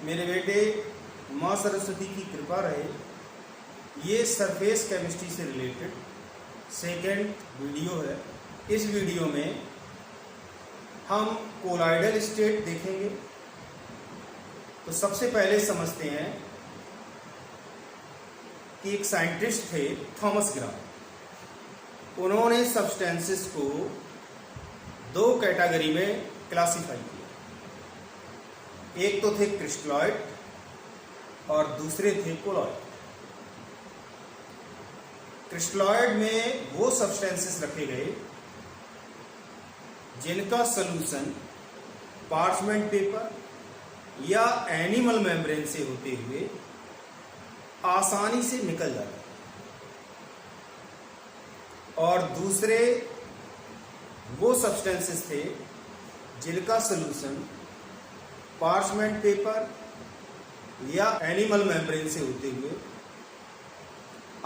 मेरे बेटे, माँ सरस्वती की कृपा रहे। ये सरफेस केमिस्ट्री से रिलेटेड सेकेंड वीडियो है। इस वीडियो में हम कोलाइडल स्टेट देखेंगे। तो सबसे पहले समझते हैं कि एक साइंटिस्ट थे थॉमस ग्राम। उन्होंने सब्सटेंसेस को दो कैटेगरी में क्लासिफाई किया। एक तो थे क्रिस्टलॉइड और दूसरे थे कोलॉइड। क्रिस्टलॉइड में वो सब्सटेंसेस रखे गए जिनका सॉल्यूशन पार्चमेंट पेपर या एनिमल मेम्ब्रेन से होते हुए आसानी से निकल जाता, और दूसरे वो सब्सटेंसेस थे जिनका सॉल्यूशन पार्चमेंट पेपर या एनिमल मेम्ब्रेन से होते हुए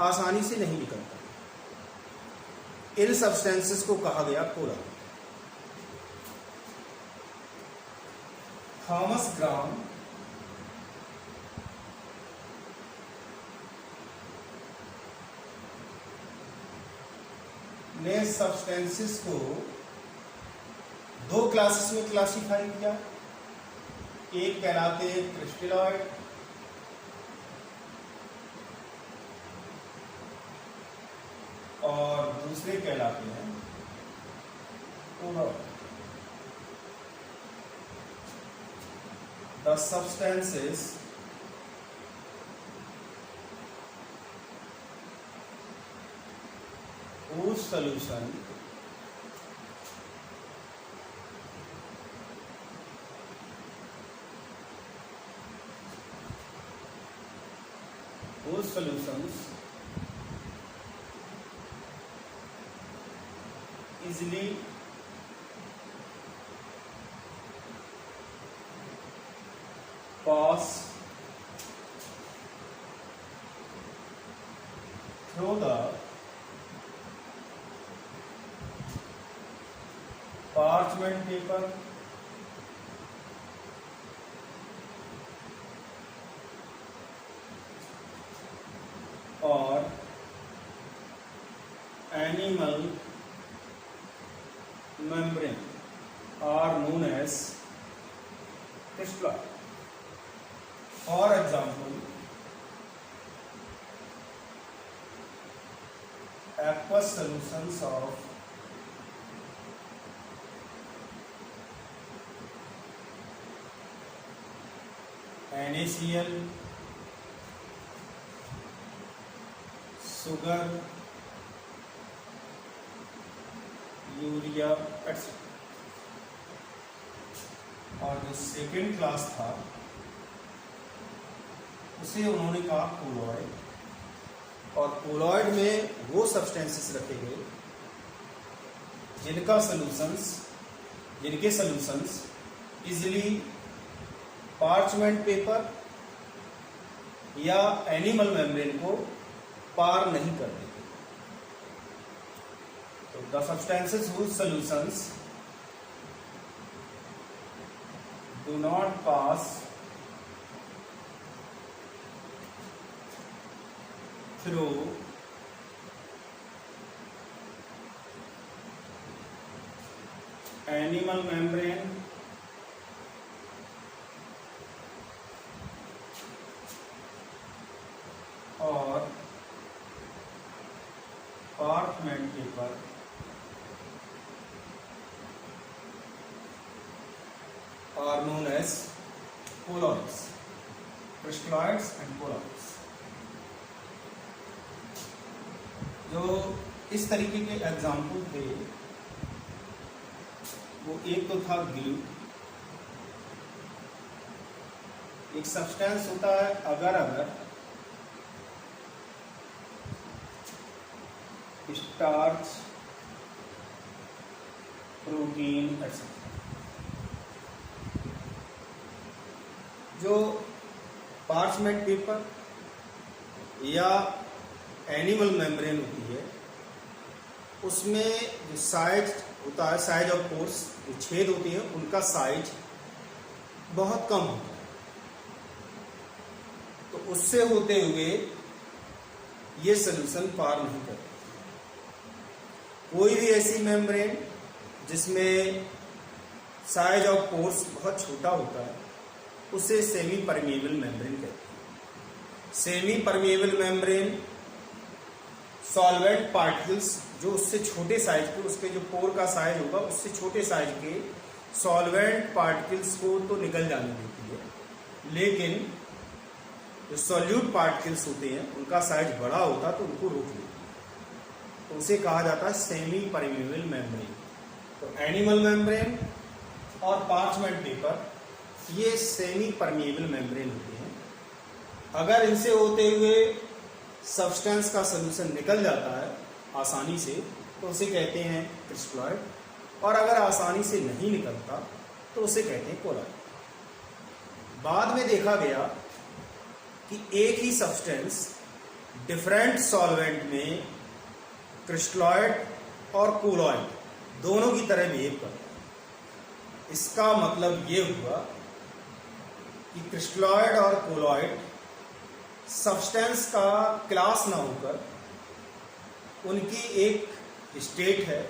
आसानी से नहीं निकलता। इन सब्सटेंसेस को कहा गया कोलॉइड। थॉमस ग्राम ने सब्सटेंसेस को दो क्लासेस में क्लासिफाई किया। एक कहलाते हैं क्रिस्टलॉइड और दूसरे कहलाते हैं colloid. The substances whose solution solutions easily pass through the parchment paper or animal membrane are known as crystalloid. For example, aqueous solutions of NaCl, sugar, urea etc. और जो सेकेंड क्लास था उसे उन्होंने कहा कोलॉइड। और colloid में वो substances रखे गए जिनके सॉल्यूशंस इजीली पार्चमेंट पेपर या एनिमल मेम्ब्रेन को पार नहीं करते। तो the substances whose solutions do not pass through animal membrane और parchment paper are known as colloids, crystalloids and colloids। जो इस तरीके के एग्जाम्पल थे वो एक तो था ग्लू। एक सब्सटेंस होता है अगर स्टार्च, प्रोटीन etc. जो पार्चमेंट पेपर या एनिमल मेम्ब्रेन होती है उसमें जो साइज होता है, साइज ऑफ पोर्स, जो छेद होती है उनका साइज बहुत कम होता है। तो उससे होते हुए ये सॉल्यूशन पार नहीं करता। कोई भी ऐसी मेम्ब्रेन जिसमें साइज ऑफ पोर्स बहुत छोटा होता है उसे सेमी परमिएबल मेम्ब्रेन कहते हैं। Semi permeable membrane solvent particles जो उससे छोटे साइज के, उसके जो पोर का साइज होगा उससे छोटे साइज के सॉल्वेंट पार्टिकल्स को तो निकल जाने देती है, लेकिन जो सॉल्यूट पार्टिकल्स होते हैं उनका साइज बड़ा होता है तो उनको रोक लेती है, तो उसे कहा जाता है सेमी परमिएबल मेम्ब्रेन। तो एनिमल मेम्ब्रेन और पार्चमेंट पेपर ये सेमी परमिएबल मेम्ब्रेन होते हैं। अगर इनसे होते हुए सब्सटेंस का सॉल्यूशन निकल जाता है आसानी से तो उसे कहते हैं क्रिस्टलॉइड, और अगर आसानी से नहीं निकलता तो उसे कहते हैं कोलॉइड। बाद में देखा गया कि एक ही सब्सटेंस डिफरेंट सॉल्वेंट में क्रिस्टलॉइड और कोलॉइड दोनों की तरह बिहेव करता है। इसका मतलब ये हुआ कि क्रिस्टलॉइड और कोलॉइड सब्सटेंस का क्लास ना होकर उनकी एक स्टेट है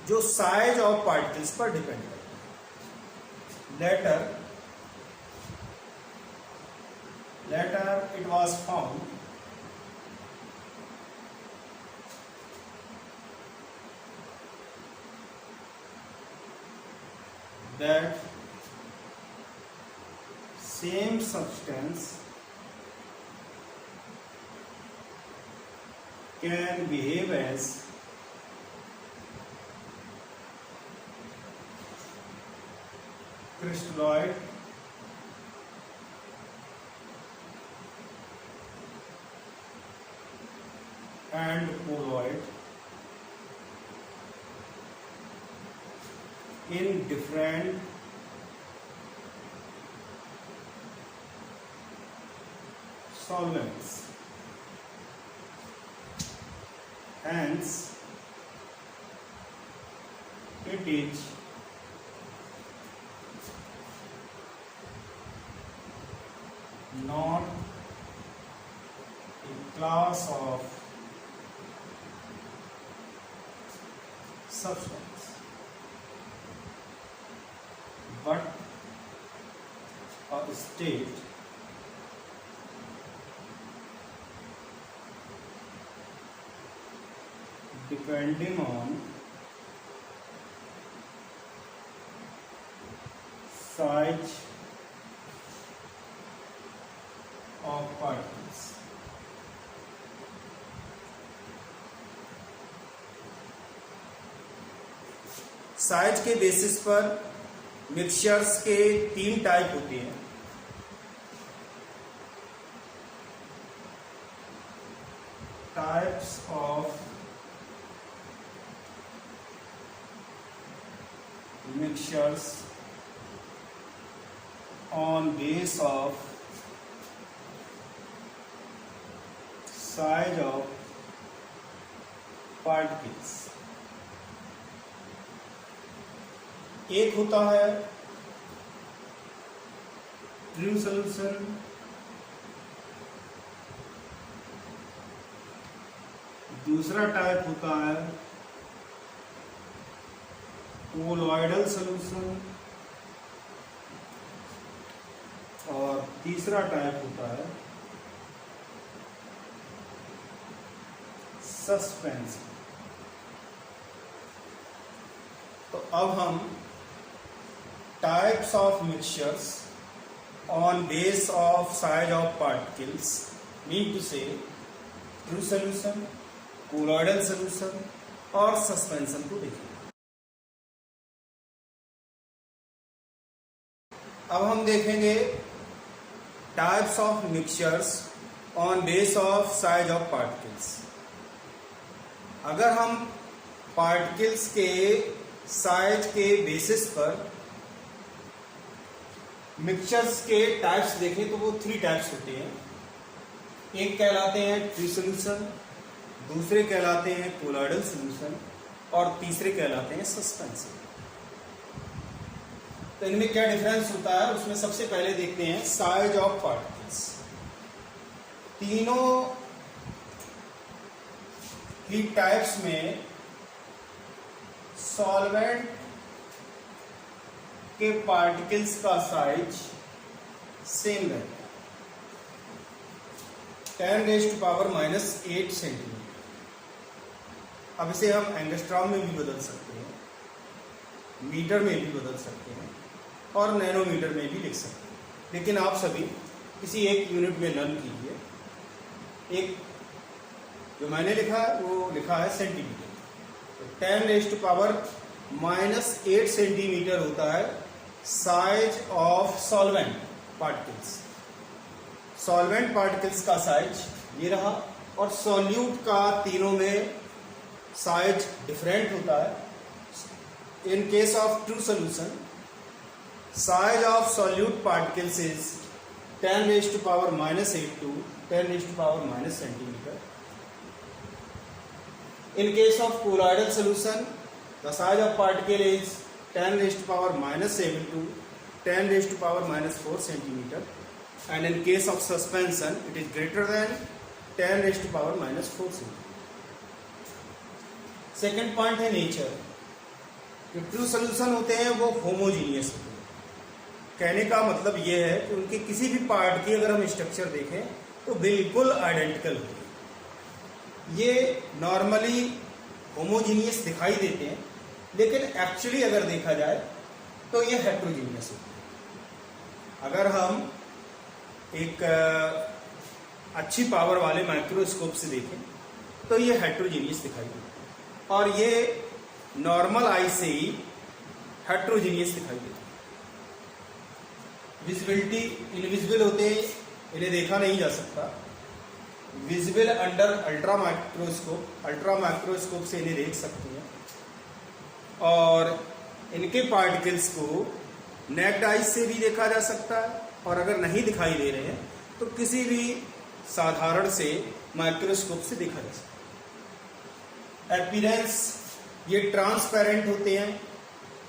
जो साइज ऑफ पार्टिकल्स पर डिपेंड करती है। Later it was found that same substance can behave as crystalloid and colloid in different solvents. Hence, it is not a class of substance, but a state depending on size of particles. Size के basis पर mixtures के 3 type होते हैं। Types of mixtures on base of size of particles। एक होता है true solution, दूसरा type होता है कोलॉइडल सॉल्यूशन, और तीसरा टाइप होता है सस्पेंशन। तो अब हम types of mixtures on base of size of particles mean to say true solution, colloidal solution और सस्पेंशन को देखेंगे। अब हम देखेंगे types of mixtures on base of size of particles. अगर हम पार्टिकल्स के साइज के बेसिस पर मिक्सचर्स के टाइप्स देखें तो वो 3 टाइप्स होते हैं। एक कहलाते हैं ट्रू सॉल्यूशन, दूसरे कहलाते हैं कोलॉइडल सॉल्यूशन और तीसरे कहलाते हैं सस्पेंशन। तो इनमें क्या डिफरेंस होता है उसमें सबसे पहले देखते हैं साइज ऑफ पार्टिकल्स। तीनों ही टाइप्स में सॉल्वेंट के पार्टिकल्स का साइज सेम रहता है, 10⁻⁻8 सेंटीमीटर। अब इसे हम एंगस्ट्रॉम में भी बदल सकते हैं, मीटर में भी बदल सकते हैं और नैनोमीटर में भी लिख सकते हैं, लेकिन आप सभी किसी एक यूनिट में लर्न कीजिए। एक जो मैंने लिखा है वो लिखा है सेंटीमीटर, तो 10⁻⁻8 सेंटीमीटर होता है size of solvent particles. Solvent particles का साइज ये रहा, और सॉल्यूट का तीनों में साइज डिफरेंट होता है। In case of true solution, size of solute particles is 10⁻⁻8 to 10⁻⁻ centimetre. In case of colloidal solution, the size of particle is 10⁻⁻7 to 10⁻⁻4 centimeter, and in case of suspension, it is greater than 10⁻⁻4 centimeter. Second point है nature. जो true solution होते हैं वो homogeneous होते हैं। कहने का मतलब ये है कि उनके किसी भी पार्ट की अगर हम स्ट्रक्चर देखें तो बिल्कुल आइडेंटिकल होती है। ये नॉर्मली होमोजीनियस दिखाई देते हैं, लेकिन एक्चुअली अगर देखा जाए तो ये हेट्रोजीनियस होते हैं। अगर हम एक अच्छी पावर वाले माइक्रोस्कोप से देखें तो ये हेट्रोजीनियस दिखाई देते हैं, और ये नॉर्मल आई से ही हेट्रोजीनियस दिखाई देते हैं। विजिबिलिटी इनविजिबल होते हैं, इन्हें देखा नहीं जा सकता। Visible under ultra microscope, ultra microscope से इन्हें देख सकते हैं, और इनके पार्टिकल्स को नेक्ड आइज से भी देखा जा सकता है, और अगर नहीं दिखाई दे रहे हैं तो किसी भी साधारण से माइक्रोस्कोप से देखा जा सकता है। अपीयरेंस, ये ट्रांसपेरेंट होते हैं,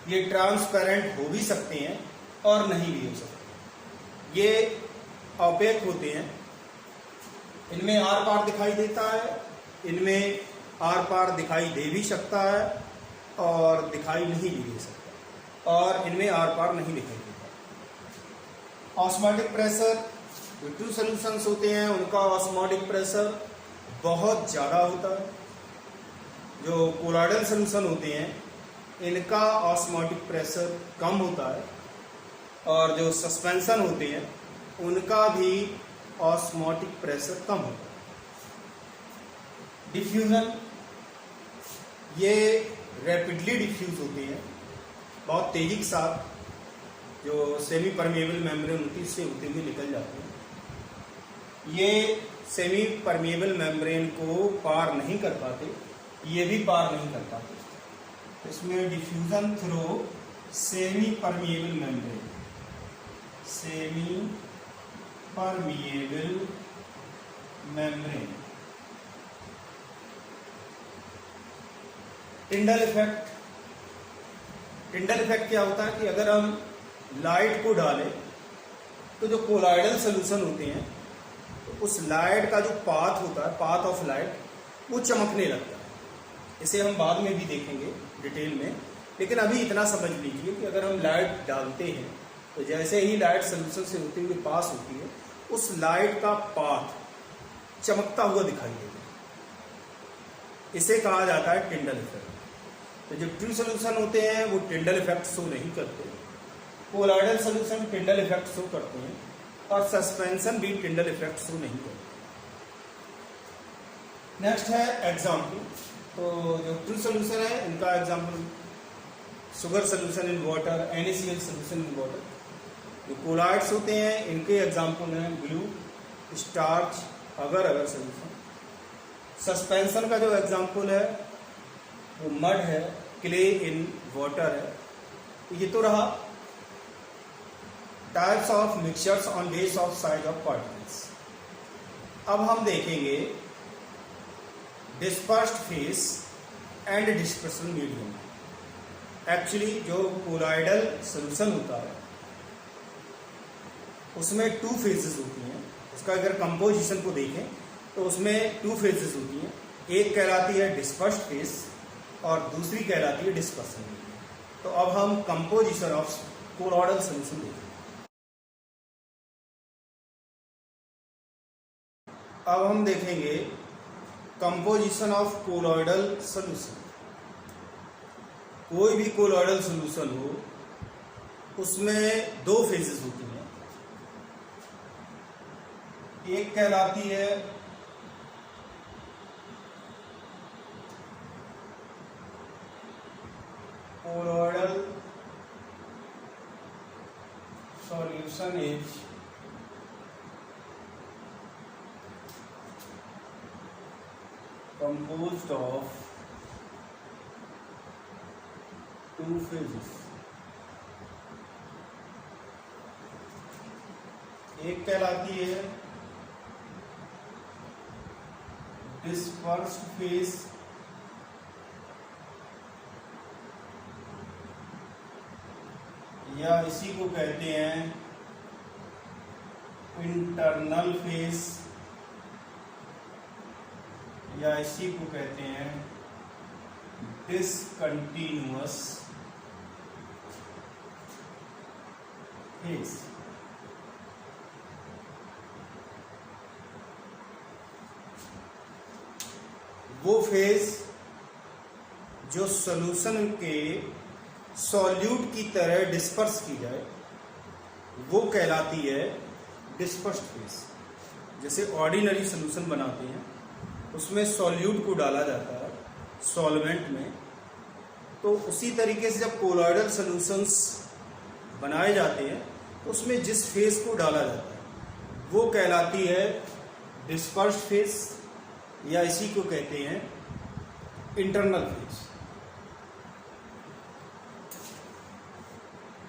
ये ट्रांसपेरेंट हो भी सकते हैं और नहीं भी हो सकते। ये ऑपेक होते हैं, इनमें आर पार दिखाई देता है, इनमें आर पार दिखाई दे भी सकता है और दिखाई नहीं भी दे सकता, और इनमें आर पार नहीं दिखाई देता। ऑस्मोटिक प्रेशर, जो ट्रू सॉल्यूशंस होते हैं उनका ऑस्मोटिक प्रेशर बहुत ज़्यादा होता है। जो कोलॉइडल सॉल्यूशन होते हैं इनका ऑस्मोटिक प्रेशर कम होता है, और जो सस्पेंशन होते हैं उनका भी ऑस्मोटिक प्रेशर कम होता है। डिफ्यूजन, ये रैपिडली डिफ्यूज होते हैं, बहुत तेजी के साथ जो सेमी परमेबल मेम्ब्रेन होती है इससे होते हुए निकल जाते हैं। ये सेमी परमेबल मेम्ब्रेन को पार नहीं कर पाते, ये भी पार नहीं कर पाते। इसमें diffusion through semi permeable membrane, semi permeable membrane. Tyndall effect, Tyndall effect क्या होता है कि अगर हम लाइट को डालें तो जो कोलॉइडल सॉल्यूशन होते हैं तो उस लाइट का जो पाथ होता है, पाथ ऑफ लाइट, वो चमकने लगता है। इसे हम बाद में भी देखेंगे डिटेल में, लेकिन अभी इतना समझ लीजिए कि अगर हम लाइट डालते हैं तो जैसे ही लाइट सॉल्यूशन से होते हुए पास होती है उस लाइट का पाथ चमकता हुआ दिखाई देता है। इसे कहा जाता है टिंडल इफेक्ट। तो जो ट्रू सॉल्यूशन होते हैं वो टिंडल इफेक्ट शो नहीं करते, colloidal solution Tyndall effect show करते हैं, और सस्पेंशन भी टिंडल इफेक्ट शो नहीं करते। नेक्स्ट है एग्जाम्पल। तो जो ट्रू सॉल्यूशन है इनका example sugar solution in water, NaCl solution in water. जो कोलॉइड्स होते हैं इनके एग्जाम्पल हैं ग्लू, स्टार्च, अगर अगर सॉल्यूशन। सस्पेंशन का जो एग्जाम्पल है वो मड है, क्ले इन वाटर है। ये तो रहा types of mixtures on base of size of particles. अब हम देखेंगे dispersed phase and dispersion medium. Actually जो कोलॉइडल सॉल्यूशन होता है उसमें 2 फेजेस होती हैं, उसका अगर कंपोजिशन को देखें तो उसमें 2 फेजेस होती हैं, एक कहलाती है डिस्पर्स्ड फेज और दूसरी कहलाती है डिस्पर्सन। तो अब हम कंपोजिशन ऑफ कोलॉइडल सॉल्यूशन देखें। अब हम देखेंगे कंपोजिशन ऑफ कोलॉइडल सॉल्यूशन। कोई भी कोलॉइडल सॉल्यूशन हो उसमें 2 फेजेस होती हैं, एक कहलाती है colloidal solution is composed of 2 phases। एक कहलाती है डिस्पर्स्ड फेज या इसी को कहते हैं इंटरनल फेज या इसी को कहते हैं डिसकंटिन्यूअस फेज। वो फेज जो सॉल्यूशन के सॉल्यूट की तरह डिस्पर्स की जाए वो कहलाती है डिस्पर्स्ड फेज। जैसे ऑर्डिनरी सॉल्यूशन बनाते हैं उसमें सॉल्यूट को डाला जाता है सॉल्वेंट में, तो उसी तरीके से जब कोलॉइडल सॉल्यूशंस बनाए जाते हैं तो उसमें जिस फेज को डाला जाता है वो कहलाती है डिस्पर्स्ड फेज या इसी को कहते हैं इंटरनल फेज।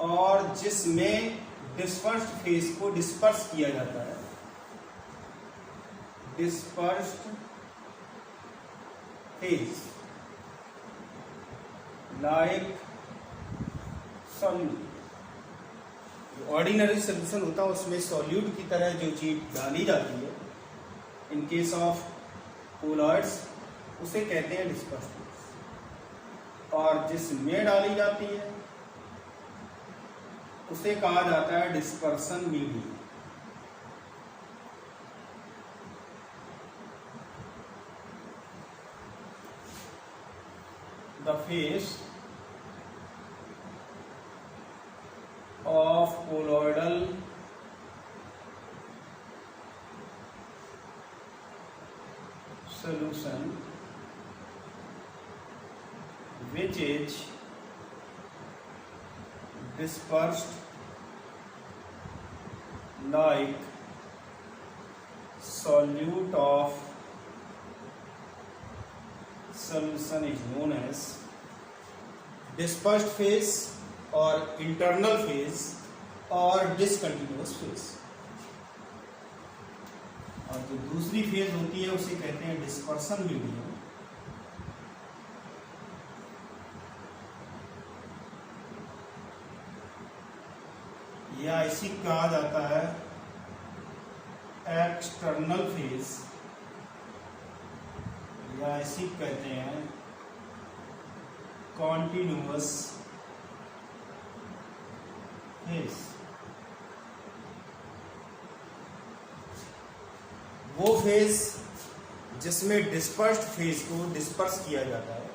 और जिसमें डिस्पर्स्ड फेज को डिस्पर्स किया जाता है, dispersed phase like solute. Ordinary solution होता है उसमें सॉल्यूट की तरह जो चीज डाली जाती है इन केस ऑफ कोलॉइड्स उसे कहते हैं डिस्पर्स्ड फेज, और जिसमें डाली जाती है उसे कहा जाता है dispersion medium. The phase of colloidal solution which is dispersed like solute of solution is known as dispersed phase और internal phase और discontinuous phase। और जो दूसरी फेज होती है उसे कहते हैं डिस्पर्सन मीडियम। या इसी कहा जाता है एक्सटर्नल फेज या इसी कहते हैं कॉन्टिन्यूअस फेज। वो फेज जिसमें डिस्पर्स्ड फेज को डिस्पर्स किया जाता है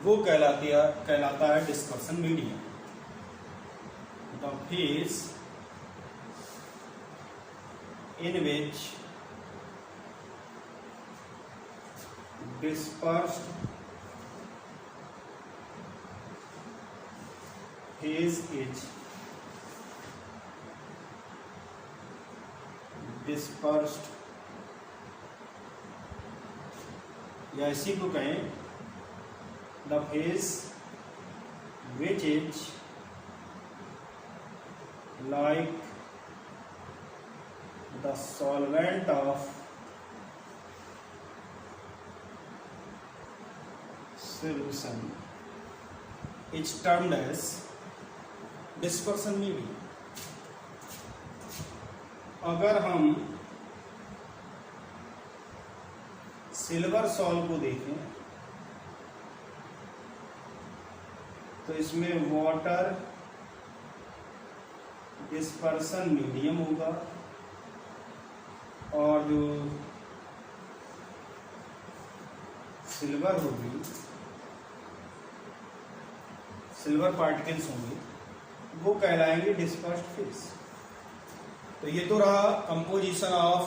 वो कहलाता है dispersion medium. The phase in which dispersed phase is dispersed या इसी को कहें the phase which is like the solvent of solution is termed as dispersion medium। अगर हम सिल्वर सॉल्ट को देखें तो इसमें वाटर डिस्पर्सन मीडियम होगा और जो सिल्वर होगी, सिल्वर पार्टिकल्स होंगे, वो कहलाएंगे डिस्पर्स्ड फेस। तो ये तो रहा कंपोजिशन ऑफ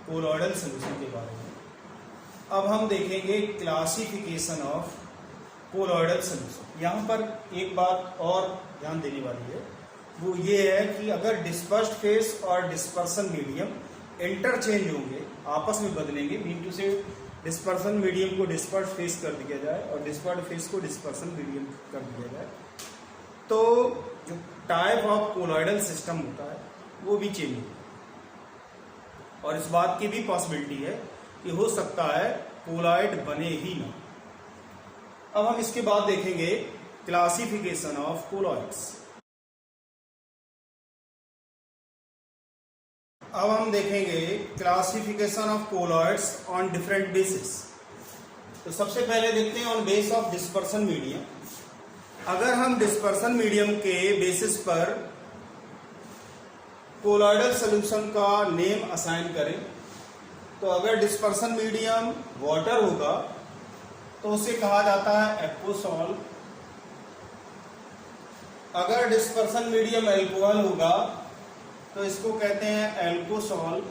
कोलॉइडल सॉल्यूशन के बारे में। अब हम देखेंगे क्लासिफिकेशन ऑफ कोलॉइडल सॉल्यूशन। यहाँ पर एक बात और ध्यान देने वाली है, वो ये है कि अगर डिस्पर्स्ड फेस और डिस्पर्सन मीडियम इंटरचेंज होंगे, आपस में बदलेंगे, मीन टू से डिस्पर्सन मीडियम को डिस्पर्स्ड फेस कर दिया जाए और डिस्पर्स्ड फेस को डिस्पर्सन मीडियम कर दिया जाए, तो जो टाइप ऑफ कोलॉइडल सिस्टम होता है वो भी चेंज होगा। और इस बात की भी पॉसिबिलिटी है कि हो सकता है कोलॉइड बने ही ना। अब हम इसके बाद देखेंगे क्लासिफिकेशन ऑफ कोलॉइड्स। अब हम देखेंगे classification of colloids on different basis. तो सबसे पहले देखते हैं on base of dispersion medium. अगर हम डिस्पर्सन मीडियम के बेसिस पर कोलॉइडल सॉल्यूशन का नेम असाइन करें, तो अगर डिस्पर्सन मीडियम वाटर होगा तो उसे कहा जाता है एक्वोसॉल। अगर डिस्पर्सन मीडियम एल्कोहल होगा तो इसको कहते हैं एल्कोसॉल।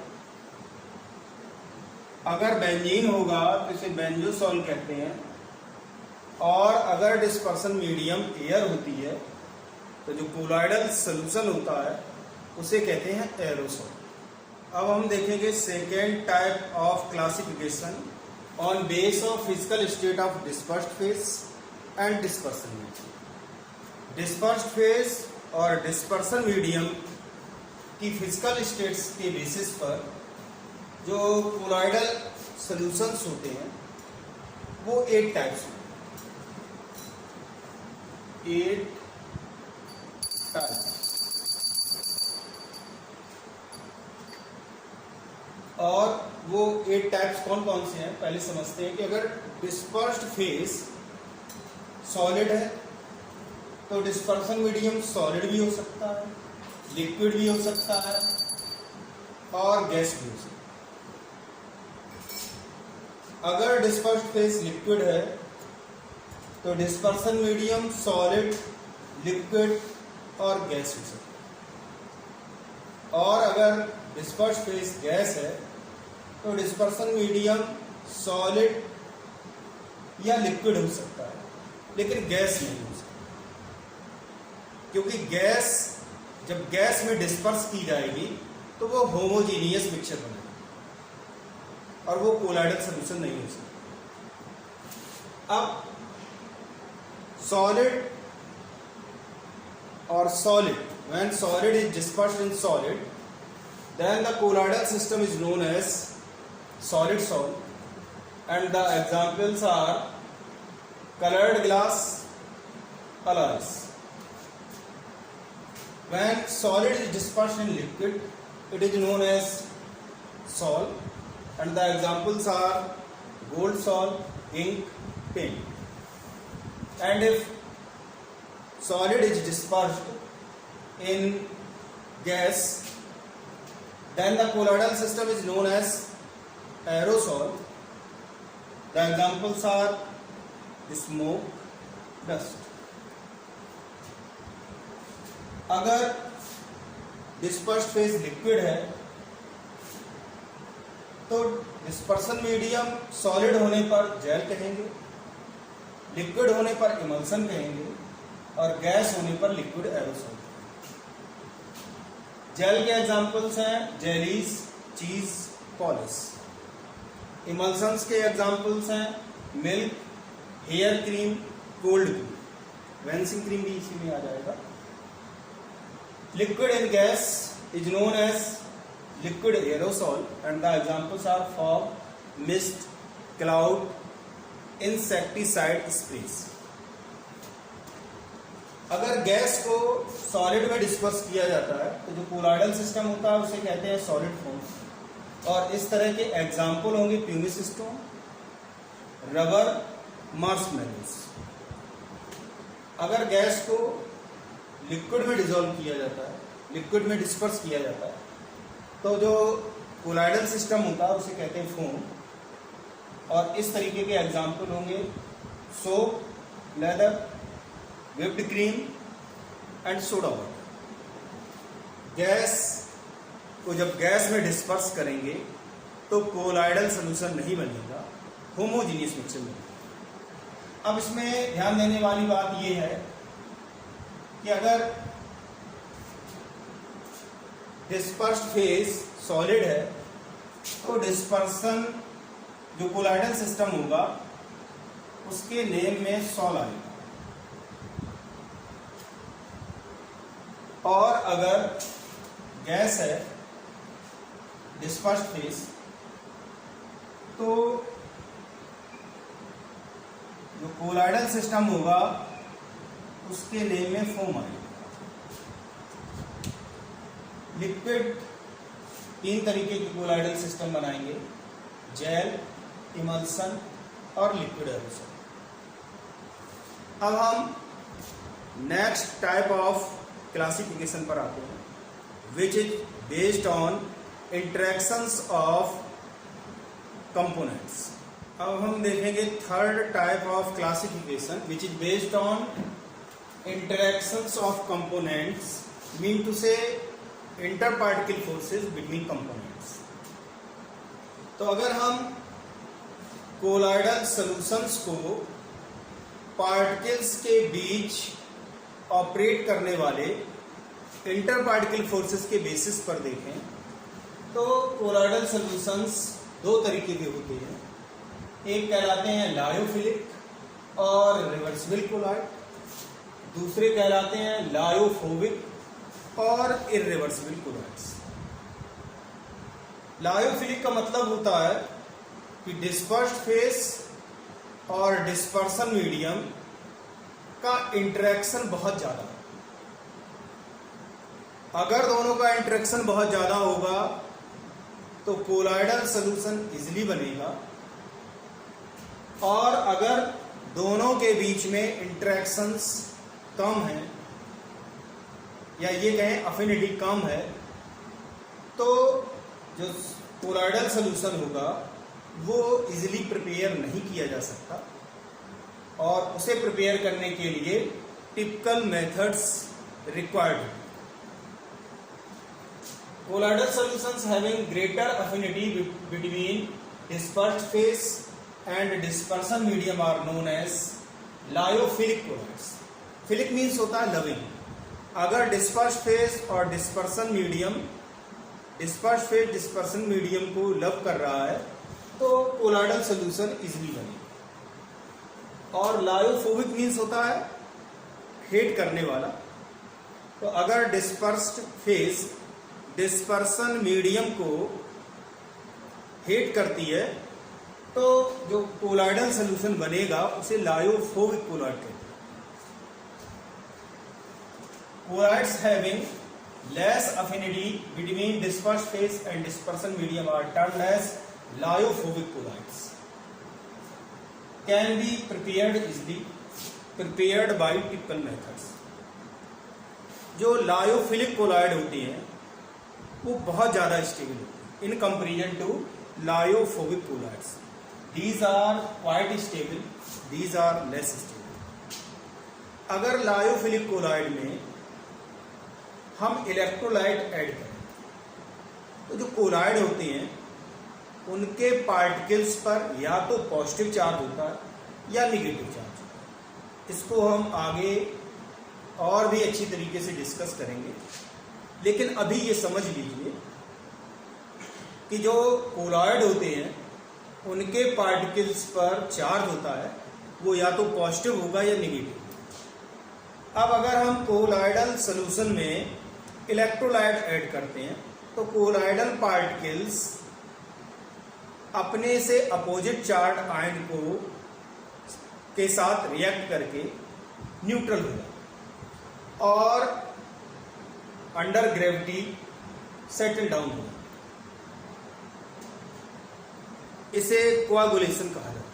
अगर बेंजीन होगा तो इसे बेंजोसॉल कहते हैं। और अगर डिस्पर्सन मीडियम एयर होती है तो जो कोलॉइडल सॉल्यूशन होता है उसे कहते हैं एरोसॉल। अब हम देखेंगे second type of classification on base of physical state of dispersed phase and dispersion medium. Dispersed phase और डिस्पर्सन मीडियम की फिजिकल स्टेट्स के बेसिस पर जो कोलॉइडल सॉल्यूशंस होते हैं वो 8 टाइप्स होते हैं। 8 टाइप्स। और वो 8 टाइप्स कौन कौन से हैं पहले समझते हैं कि अगर डिस्पर्स्ड फेस सॉलिड है तो डिस्पर्सन मीडियम सॉलिड भी हो सकता है, लिक्विड भी हो सकता है और गैस भी हो सकता है। अगर डिस्पर्स्ड फेस लिक्विड है तो डिस्पर्सन मीडियम सॉलिड, लिक्विड और गैस हो सकता है। और अगर डिस्पर्स्ड फेस गैस है तो डिस्पर्सन मीडियम सॉलिड या लिक्विड हो सकता है, लेकिन गैस नहीं हो सकता, क्योंकि गैस जब गैस में डिस्पर्स की जाएगी तो वो होमोजीनियस मिक्सचर बनेगा और वो कोलॉइडल सॉल्यूशन नहीं हो सकता। अब सॉलिड और solid, when solid is dispersed in solid, then the colloidal system is known as solid salt, and the examples are colored glass alloys. When solid is dispersed in liquid, it is known as salt, and the examples are gold salt, ink, paint. And if solid is dispersed in gas, then the colloidal system is known as aerosol. The examples are smoke, dust. अगर dispersed face liquid है तो dispersion medium solid होने पर jail कहेंगे, liquid होने पर emulsion कहेंगे और गैस होने पर लिक्विड एरोसोल। जेल के एग्जाम्पल्स हैं जेलीज, चीज, पॉलिश। इमल्सन्स के एग्जाम्पल्स हैं milk, hair cream, cold cream, vanishing cream भी इसी में आ जाएगा। Liquid in gas is known as liquid aerosol and the examples are fog, mist, cloud, insecticide sprays. अगर गैस को सॉलिड में डिस्पर्स किया जाता है तो जो कोलॉइडल सिस्टम होता है उसे कहते हैं सॉलिड फॉर्म। और इस तरह के एग्जाम्पल होंगे प्यूमिस स्टोन, रबर मार्शमैलोज। अगर गैस को लिक्विड में डिसॉल्व किया जाता है, लिक्विड में डिस्पर्स किया जाता है, तो जो कोलाइडल सिस्टम होता है उसे कहते हैं फोम। और इस तरीके के एग्जाम्पल होंगे soap, leather, whipped cream and soda water. Gas को जब गैस में डिस्पर्स करेंगे तो कोलाइडल सोल्यूशन नहीं बनेगा, होमोजीनियस मिक्सचर बनेगा। अब इसमें ध्यान देने वाली बात यह है कि अगर डिस्पर्स्ड फेज सॉलिड है तो डिस्पर्सन जो कोलाइडल सिस्टम होगा उसके नेम में सॉल आएगा। और अगर गैस है डिस्पर्स्ड फेज तो जो कोलाइडल सिस्टम होगा उसके नेम में फोम आएगा। लिक्विड तीन तरीके के कोलाइडल सिस्टम बनाएंगे, जेल, इमल्सन और लिक्विड एरोसोल। अब हम नेक्स्ट टाइप ऑफ क्लासिफिकेशन पर आते हैं, which is based on interactions of components. अब हम देखेंगे third type of classification which is based on interactions of components, mean to say inter particle forces between components. तो अगर हम कोलाइडल सॉल्यूशंस को पार्टिकल्स के बीच ऑपरेट करने वाले इंटर पार्टिकल फोर्सेस के बेसिस पर देखें तो कोलाइडल सॉल्यूशंस दो तरीके के होते हैं। एक कहलाते हैं लायोफिलिक और रिवर्सिबल कोलाइड, दूसरे कहलाते हैं लायोफोबिक और इरिवर्सिबल कोलाइड्स। लायोफिलिक का मतलब होता है कि डिस्पर्स्ड फेस और डिस्पर्सन मीडियम का इंटरेक्शन बहुत ज्यादा है। अगर दोनों का इंटरेक्शन बहुत ज्यादा होगा तो कोलाइडल सॉल्यूशन इजीली बनेगा, और अगर दोनों के बीच में इंटरेक्शंस कम है या ये कहें अफिनिटी कम है तो जो कोलाइडल सॉल्यूशन होगा वो इजीली प्रिपेयर नहीं किया जा सकता, और उसे प्रिपेयर करने के लिए typical methods required. Colloidal solutions having greater affinity between dispersed phase and dispersion medium are known as lyophilic colloids. Philic means होता है लविंग। अगर डिस्पर्स्ड फेस और डिस्पर्सन मीडियम को लव कर रहा है तो कोलाइडल सॉल्यूशन इजीली बनेगा। और लायोफोबिक मीन्स होता है हेट करने वाला। तो अगर डिस्पर्स्ड फेस डिस्पर्सन मीडियम को हेट करती है तो जो कोलाइडल सॉल्यूशन बनेगा उसे लायोफोबिक कोलाइड कहते हैं। Colloids having less affinity between dispersed phase and dispersion medium are termed as lyophobic colloids. Can be prepared easily, prepared by typical methods. जो लायोफिलिक कोलाइड होती हैं वो बहुत ज़्यादा स्टेबल होती है in comparison to lyophobic colloids. These are quite stable, these are less stable. अगर lyophilic colloid में हम इलेक्ट्रोलाइट ऐड करें तो जो कोलाइड होते हैं उनके पार्टिकल्स पर या तो पॉजिटिव चार्ज होता है या निगेटिव चार्ज होता है। इसको हम आगे और भी अच्छी तरीके से डिस्कस करेंगे, लेकिन अभी ये समझ लीजिए कि जो कोलाइड होते हैं उनके पार्टिकल्स पर चार्ज होता है वो या तो पॉजिटिव होगा या निगेटिव। अब अगर हम कोलाइडल सॉल्यूशन में इलेक्ट्रोलाइट ऐड करते हैं तो कोलाइडल पार्टिकल्स अपने से अपोजिट चार्ज आयन को के साथ रिएक्ट करके न्यूट्रल हो जाए और अंडर ग्रेविटी सेटल डाउन हो जाए। इसे कोआगुलेशन कहा जाता है।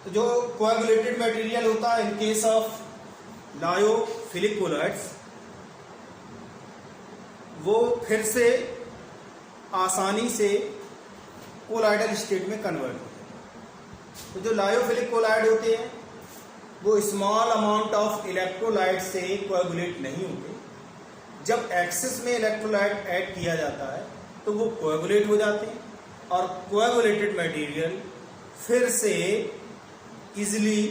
तो जो कोएगुलेटेड मटेरियल होता है in case of lyophilic colloids, वो फिर से आसानी से कोलॉइडल स्टेट में कन्वर्ट होते हैं। तो जो लायोफिलिक कोलॉइड होते हैं वो स्मॉल अमाउंट ऑफ इलेक्ट्रोलाइट से कोएगुलेट नहीं होते। जब एक्सेस में इलेक्ट्रोलाइट ऐड किया जाता है तो वो कोएगुलेट हो जाते हैं और कोएगुलेटेड मटेरियल फिर से इजिली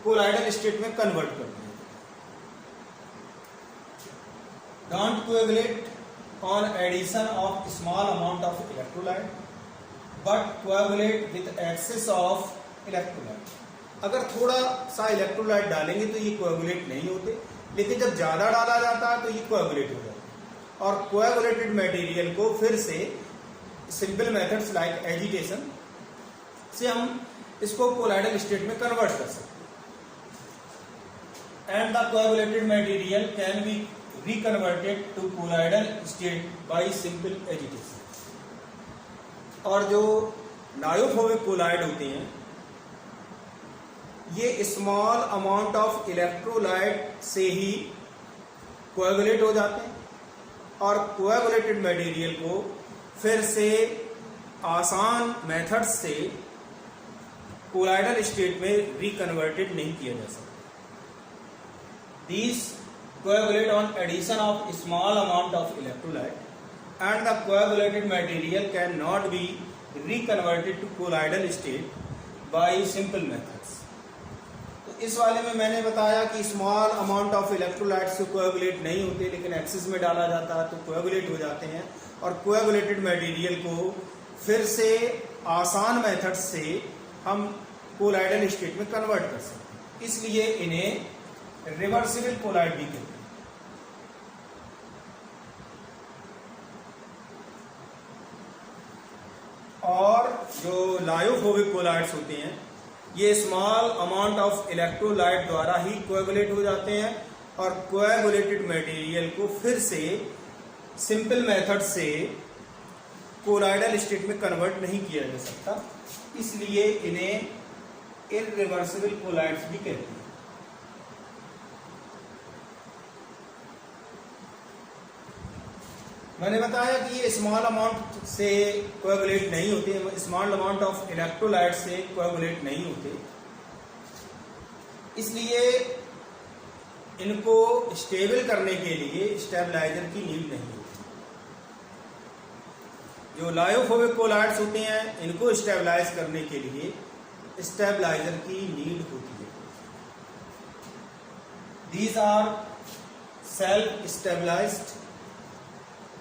कोलॉइडल स्टेट में कन्वर्ट करते हैं। Don't coagulate on addition of small amount of electrolyte but coagulate with excess of electrolyte. अगर थोड़ा सा इलेक्ट्रोलाइट डालेंगे तो ये कोएगुलेट नहीं होते, लेकिन जब ज्यादा डाला जाता है तो ये कोएगुलेट हो जाता है। और कोएगुलेटेड मटेरियल को फिर से सिंपल मेथड्स लाइक एजिटेशन से हम इसको कोलॉइडल स्टेट में कन्वर्ट कर सकते हैं। And the coagulated material can be reconverted to colloidal state by simple agitation. और जो लायोफोबिक कोलॉइड होते हैं ये स्मॉल अमाउंट ऑफ इलेक्ट्रोलाइट से ही कोएगुलेट हो जाते हैं और कोएगुलेटेड मटेरियल को फिर से आसान मेथड से कोलॉइडल स्टेट में रिकन्वर्टेड नहीं किया जा सकता। These coagulate on addition of small amount of electrolyte and the coagulated material cannot be reconverted to colloidal state by simple methods। तो इस वाले में मैंने बताया कि स्मॉल अमाउंट ऑफ इलेक्ट्रोलाइट से कोएगुलेट नहीं होते, लेकिन एक्सेस में डाला जाता है तो कोएगुलेट हो जाते हैं और कोएगुलेटेड मटेरियल को फिर से आसान मेथड से हम कोलॉइडल स्टेट में कन्वर्ट कर सकते हैं। इसलिए इन्हें रिवर्सिबल कोलॉइड भी कहते हैं। और जो लायोफोबिक कोलॉइड्स होते हैं ये स्मॉल अमाउंट ऑफ इलेक्ट्रोलाइट द्वारा ही कोएगुलेट हो जाते हैं और कोएगुलेटेड मटेरियल को फिर से सिंपल मेथड से कोलॉइडल स्टेट में कन्वर्ट नहीं किया जा सकता, इसलिए इन्हें इररिवर्सिबल कोलॉइड्स भी कहते हैं। मैंने बताया कि ये स्मॉल अमाउंट से कोएगुलेट नहीं होते, स्मॉल अमाउंट ऑफ इलेक्ट्रोलाइट से कोएगुलेट नहीं होते, इसलिए इनको स्टेबल करने के लिए स्टेबलाइजर की नीड नहीं होती। जो लायोफोबिक कोलॉइड्स होते हैं इनको स्टेबलाइज करने के लिए स्टेबलाइजर की नीड होती है। These are self stabilized,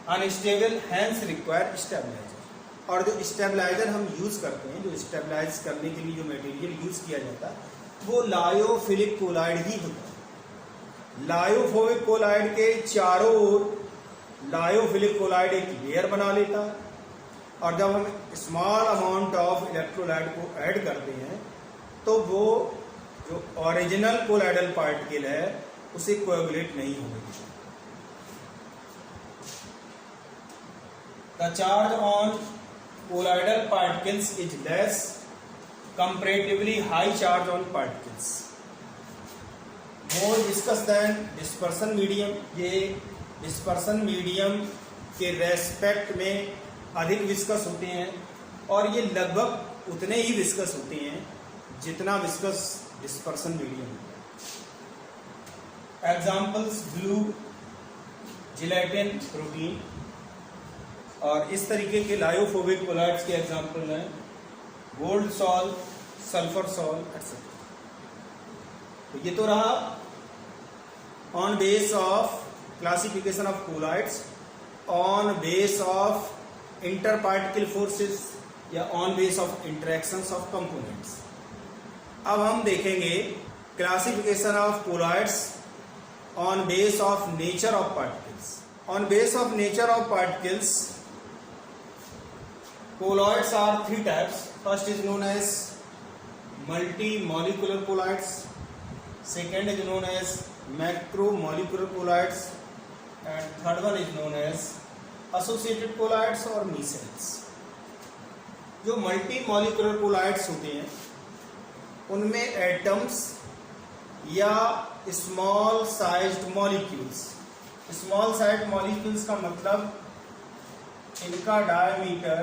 unstable hence require stabilizer. और जो स्टेबलाइजर हम यूज करते हैं, जो स्टेबलाइज करने के लिए जो मटेरियल यूज किया जाता है वो लायोफिलिक कोलॉइड ही होता है। लायोफोबिक कोलॉइड के चारों ओर लायोफिलिक कोलॉइड एक लेयर बना लेता है और जब हम स्मॉल अमाउंट ऑफ इलेक्ट्रोलाइट को ऐड करते हैं तो वो जो ओरिजिनल कोलॉइडल पार्टिकल है उसे कोएगुलेट नहीं होने देता। The charge on colloidal particles is less comparatively high charge on particles, more viscous than dispersion medium। ये dispersion medium के रेस्पेक्ट में अधिक विस्कस होते हैं और ये लगभग उतने ही विस्कस होते हैं जितना विस्कस डिस्पर्सन मीडियम होता है। Examples glue, gelatin, protein. और इस तरीके के लायोफोबिक कोलॉइड्स के एग्जाम्पल हैं gold salt, sulphur salt etcetera. तो ये तो रहा on base of classification of colloids, on base of inter particle forces या on base of interactions of components. अब हम देखेंगे classification of colloids on base of nature of particles. On base of nature of particles colloids are three types. First is known as multi-molecular colloids, second is known as macromolecular colloids, and third one is known as associated colloids or micelles। जो multi molecular collides होते हैं उनमें atoms या small sized molecules, small sized molecules का मतलब इनका diameter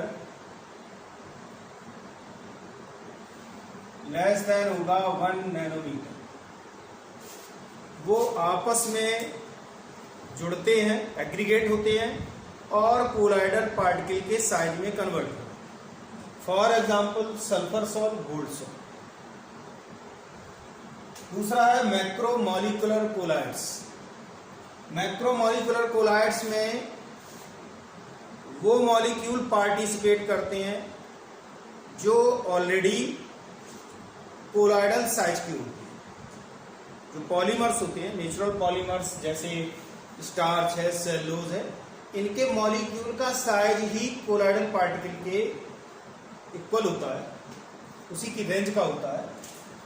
less than होगा 1 nanometre, वो आपस में जुड़ते हैं, एग्रीगेट होते हैं और कोलाइडल पार्टिकल के साइज में कन्वर्ट होते हैं। For example sulphur salt, gold salt. दूसरा है मैक्रोमोलिकुलर कोलाइड्स। मैक्रोमोलिकुलर कोलाइड्स में वो मॉलिक्यूल पार्टिसिपेट करते हैं जो ऑलरेडी कोलाइडल साइज के होते हैं। जो पॉलीमर्स होते हैं, नेचुरल पॉलीमर्स जैसे स्टार्च है, सेलुलोज है, इनके मॉलिक्यूल का साइज ही कोलाइडल पार्टिकल के इक्वल होता है, उसी की रेंज का होता है।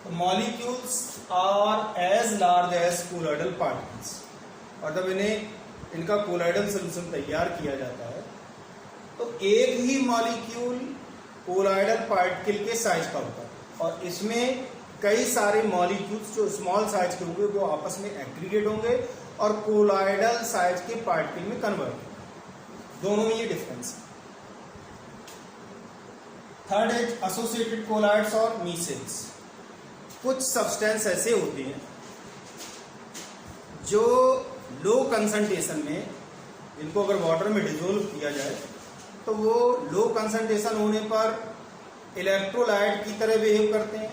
तो molecules are as large as colloidal particles, और जब इनका कोलाइडल सॉल्यूशन तैयार किया जाता है तो एक ही मॉलिक्यूल कोलाइडल पार्टिकल के साइज का होता है, और इसमें कई सारे मॉलिक्यूल्स जो स्मॉल साइज के होंगे वो आपस में एग्रीगेट होंगे और कोलाइडल साइज के पार्टिकल में कन्वर्ट होंगे। दोनों में ये डिफरेंस है। थर्ड है एसोसिएटेड कोलाइड्स और मीसेल्स। कुछ सब्सटेंस ऐसे होते हैं जो लो कंसंट्रेशन में, इनको अगर वाटर में डिसोल्व किया जाए तो वो लो कंसंट्रेशन होने पर इलेक्ट्रोलाइट की तरह बिहेव करते हैं,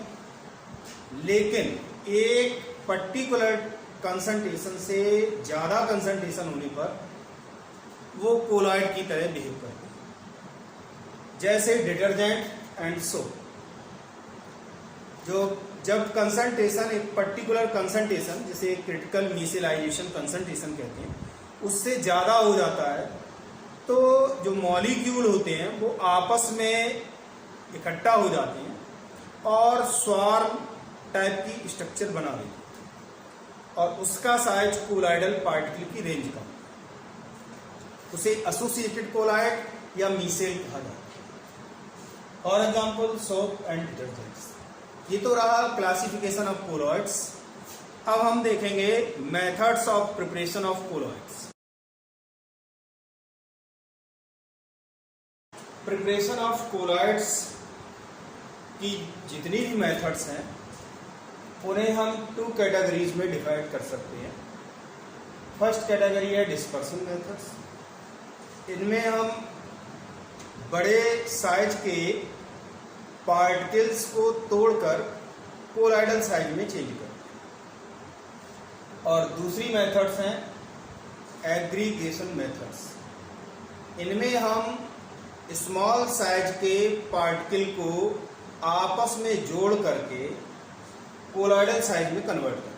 लेकिन एक पर्टिकुलर कंसंट्रेशन से ज्यादा कंसंट्रेशन होने पर वो कोलाइड की तरह बिहेव करते हैं। जैसे डिटर्जेंट एंड सोप, जो जब कंसंट्रेशन एक पर्टिकुलर कंसंट्रेशन, जिसे क्रिटिकल मीसेलाइजेशन कंसंट्रेशन कहते हैं, उससे ज्यादा हो जाता है तो जो मॉलिक्यूल होते हैं वो आपस में इकट्ठा हो जाते हैं और स्वार्म टाइप की स्ट्रक्चर बना देते हैं और उसका साइज कोलाइडल पार्टिकल की रेंज का, उसे एसोसिएटेड कोलाइड या मीसेल कहा जाता है। For example soap and detergents. ये तो रहा क्लासिफिकेशन ऑफ कोलॉइड्स। अब हम देखेंगे methods of preparation of colloids. Preparation of colloids की जितनी भी मेथड्स हैं उन्हें हम 2 कैटेगरीज में डिवाइड कर सकते हैं। फर्स्ट कैटेगरी है डिस्पर्सन मेथड्स। इनमें हम बड़े साइज के पार्टिकल्स को तोड़कर कोलाइडल साइज में चेंज करते हैं। और दूसरी मेथड्स हैं एग्रीगेशन मेथड्स। इनमें हम स्मॉल साइज के पार्टिकल को आपस में जोड़ करके कोलाइडल साइज में कन्वर्ट करते हैं।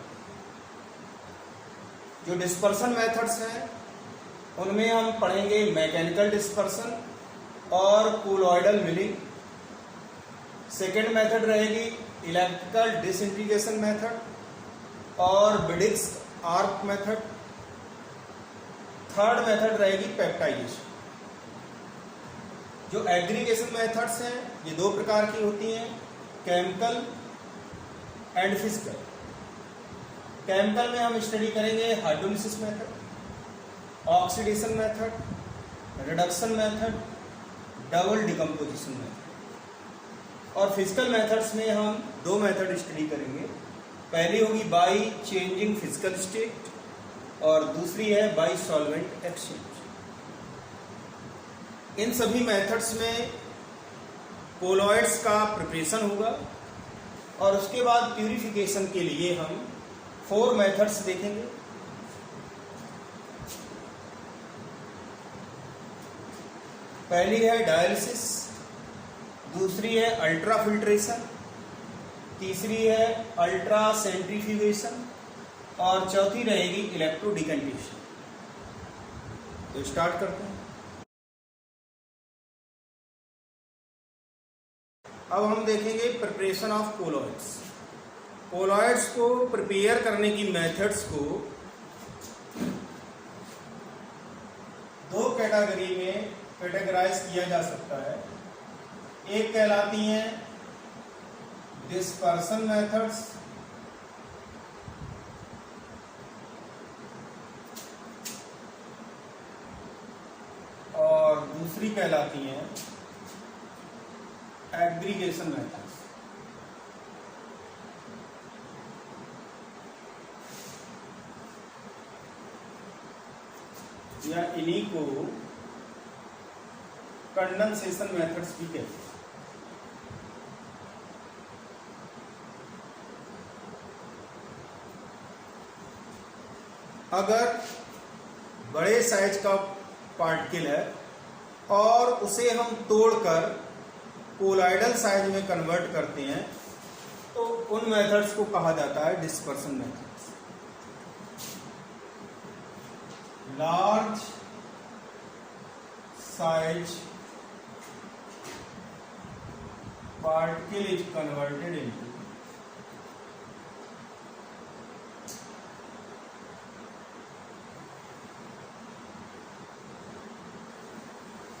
जो डिस्पर्सन मेथड्स हैं उनमें हम पढ़ेंगे मैकेनिकल डिस्पर्सन और कोलॉइडल मिलिंग। सेकेंड मेथड रहेगी इलेक्ट्रिकल डिसइंटीग्रेशन मेथड और बिडिक्स आर्क मेथड। थर्ड मेथड रहेगी पेप्टाइजेशन। जो एग्रीगेशन मेथड्स हैं ये 2 प्रकार की होती हैं, केमिकल एंड फिजिकल। केमिकल में हम स्टडी करेंगे hydrolysis method, oxidation method, reduction method, double decomposition method. और फिजिकल मेथड्स में हम 2 मेथड स्टडी करेंगे। पहली होगी बाय चेंजिंग फिजिकल स्टेट और दूसरी है बाय सॉल्वेंट एक्सचेंज। इन सभी मेथड्स में कोलॉइड्स का प्रिपरेशन होगा और उसके बाद प्यूरिफिकेशन के लिए हम 4 मेथड्स देखेंगे। पहली है डायलिसिस, दूसरी है अल्ट्रा फिल्ट्रेशन, तीसरी है अल्ट्रा सेंट्रीफ्यूगेशन और चौथी रहेगी इलेक्ट्रो डिकैंटेशन। तो स्टार्ट करते हैं। अब हम देखेंगे प्रिपरेशन ऑफ कोलॉइड्स। कोलॉइड्स को प्रिपेयर करने की मेथड्स को 2 कैटेगरी में कैटेगराइज किया जा सकता है। एक कहलाती हैं डिस्पर्सन मेथड्स और दूसरी कहलाती हैं एग्रीगेशन मेथड्स। या इन्हीं को कंडेंसेशन मेथड्स भी कहते हैं। अगर बड़े साइज का पार्टिकल है और उसे हम तोड़कर कोलाइडल साइज में कन्वर्ट करते हैं तो उन मेथड्स को कहा जाता है dispersion methods. Large size particle is converted into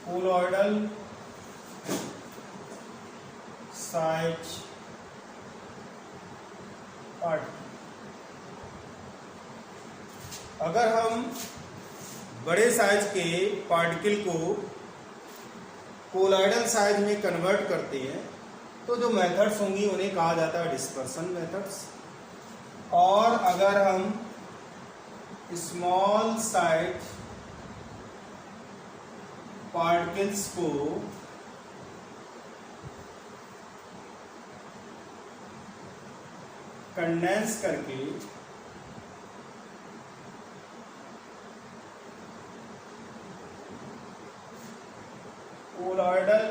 colloidal size particle। अगर हम बड़े साइज के पार्टिकल को कोलाइडल साइज में कन्वर्ट करते हैं तो जो मेथड्स होंगी उन्हें कहा जाता है डिस्पर्सन मेथड्स। और अगर हम स्मॉल साइज पार्टिकल्स को कंडेंस करके कोलॉइडल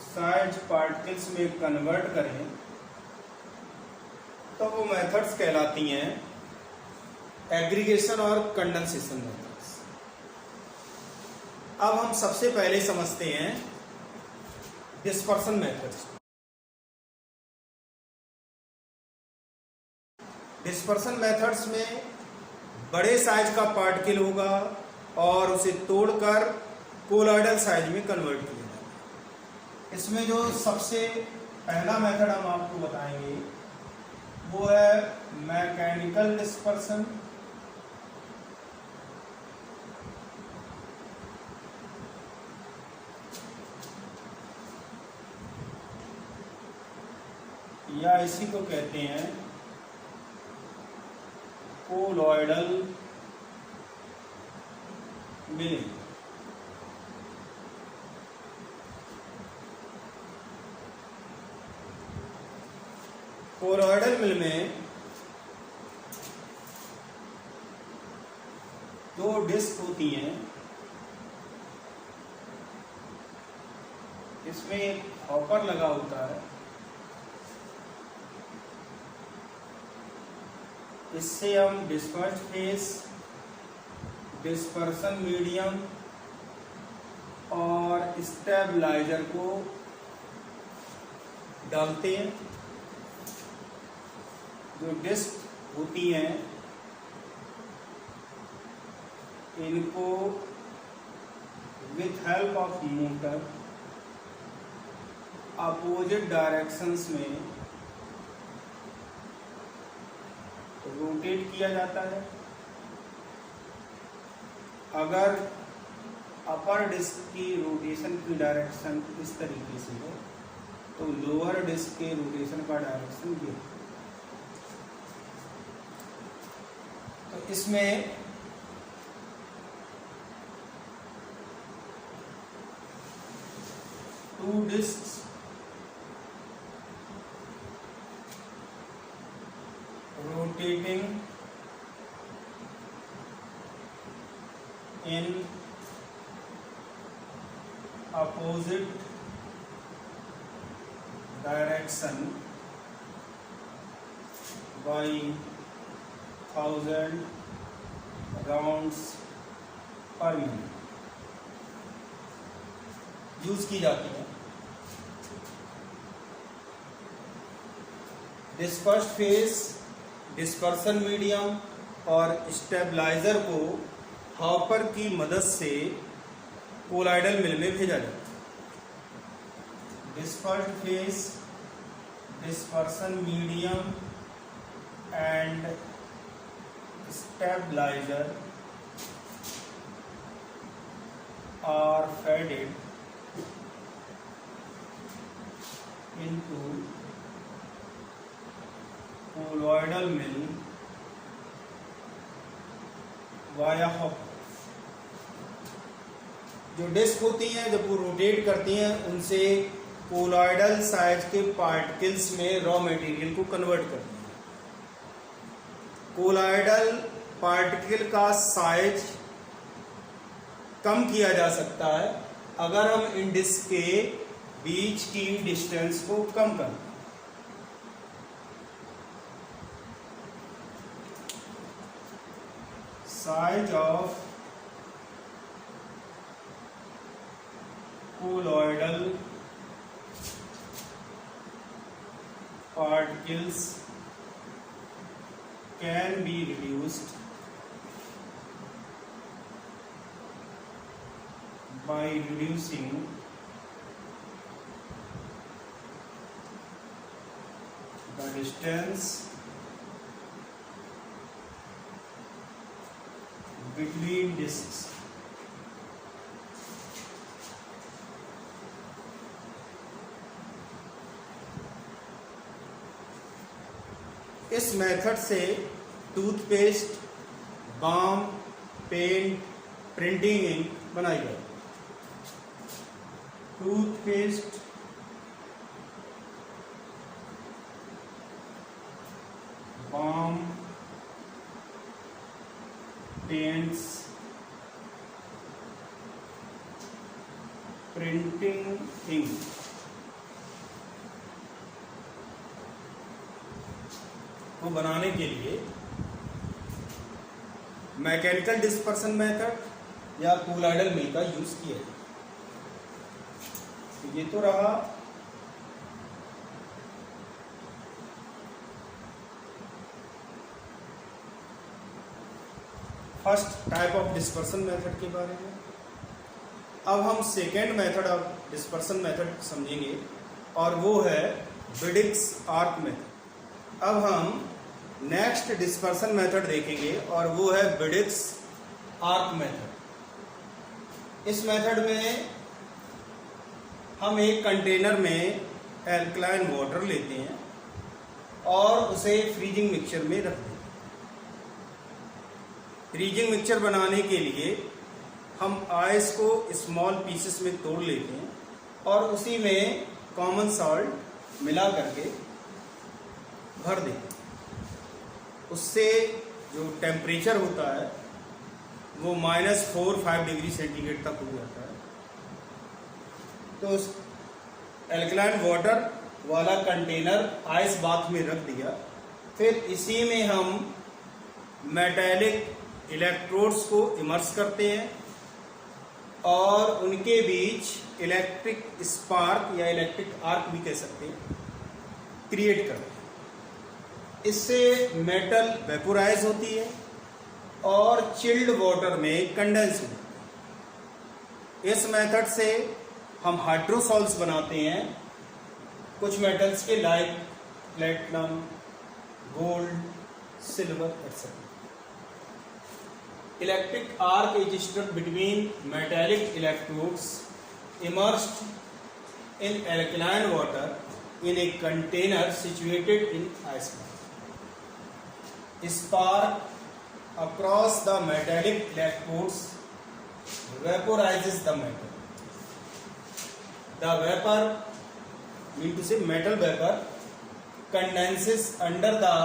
साइज पार्टिकल्स में कन्वर्ट करें तो वो मेथड्स कहलाती हैं एग्रीगेशन और कंडेंसेशन मेथड्स। अब हम सबसे पहले समझते हैं डिस्पर्सन मेथड्स। डिस्पर्सन मेथड्स में बड़े साइज का पार्टिकल होगा और उसे तोड़कर कोलॉइडल साइज में कन्वर्ट किया जाएगा। इसमें जो सबसे पहला मेथड हम आपको बताएंगे वो है मैकेनिकल डिस्पर्सन। या इसी को कहते हैं कोलॉइडल मिलिंग। कोलॉइडल मिल में दो डिस्क होती हैं। इसमें एक हॉपर लगा होता है। इससे हम डिस्पर्स्ड फेस, डिस्पर्सन मीडियम और स्टेबलाइजर को डालते हैं। जो डिस्क होती हैं इनको with help of motor opposite directions में रोटेट किया जाता है। अगर अपर डिस्क की रोटेशन की डायरेक्शन इस तरीके से हो तो लोअर डिस्क के रोटेशन का डायरेक्शन ये। तो इसमें two discs rotating in opposite direction by 1000 rounds per minute use की जाती है। डिस्पर्स्ड फेस, डिस्पर्सन मीडियम और स्टेबलाइजर को हॉपर की मदद से कोलाइडल मिल में भेजा जाता है। Dispersed phase, dispersion medium and stabilizer are fed into colloidal mill via hopper। जो डिस्क होती हैं जब वो रोटेट करती हैं उनसे कोलॉइडल साइज के पार्टिकल्स में रॉ मटेरियल को कन्वर्ट करती हैं। कोलॉइडल पार्टिकल का साइज कम किया जा सकता है अगर हम इन डिस्क के बीच की डिस्टेंस को कम करें। Size of colloidal particles can be reduced by reducing the distance between discs। इस मेथड से toothpaste, balm, paint, printing ink बनाई गई। Toothpaste, balm, paints, printing ink को बनाने के लिए मैकेनिकल डिस्पर्सन मेथड या कोलॉइडल मिल का यूज किया है। तो ये तो रहा first type of dispersion method के बारे में। अब हम second method of dispersion method समझेंगे और वो है बिडिक्स आर्क मेथड। अब हम नेक्स्ट डिस्पर्सन मेथड देखेंगे और वो है बिडिक्स आर्क मेथड। इस मेथड में हम एक कंटेनर में एल्कलाइन वाटर लेते हैं और उसे फ्रीजिंग मिक्सचर में रख देते हैं। फ्रीजिंग मिक्सचर बनाने के लिए हम आइस को स्मॉल पीसेस में तोड़ लेते हैं और उसी में कॉमन सॉल्ट मिला करके भर देते हैं। उससे जो टेम्परेचर होता है वो -4-5 डिग्री सेंटीग्रेड तक हो जाता है। तो उस एल्कलाइन वाटर वाला कंटेनर आइस बाथ में रख दिया, फिर इसी में हम मेटालिक इलेक्ट्रोड्स को इमर्स करते हैं और उनके बीच इलेक्ट्रिक स्पार्क या इलेक्ट्रिक आर्क भी कह सकते हैं क्रिएट करते हैं। इससे मेटल वेपोराइज होती है और चिल्ड वाटर में कंडेंस होती है। इस मेथड से हम हाइड्रोसॉल्स बनाते हैं कुछ मेटल्स के like platinum, gold, silver etcetera. Electric arc is stud between metallic electrodes immersed in alkaline water in a container situated in ice bath। Spark across the metallic electrodes vaporizes the metal। The vapor, mean to say metal vapor, condenses under the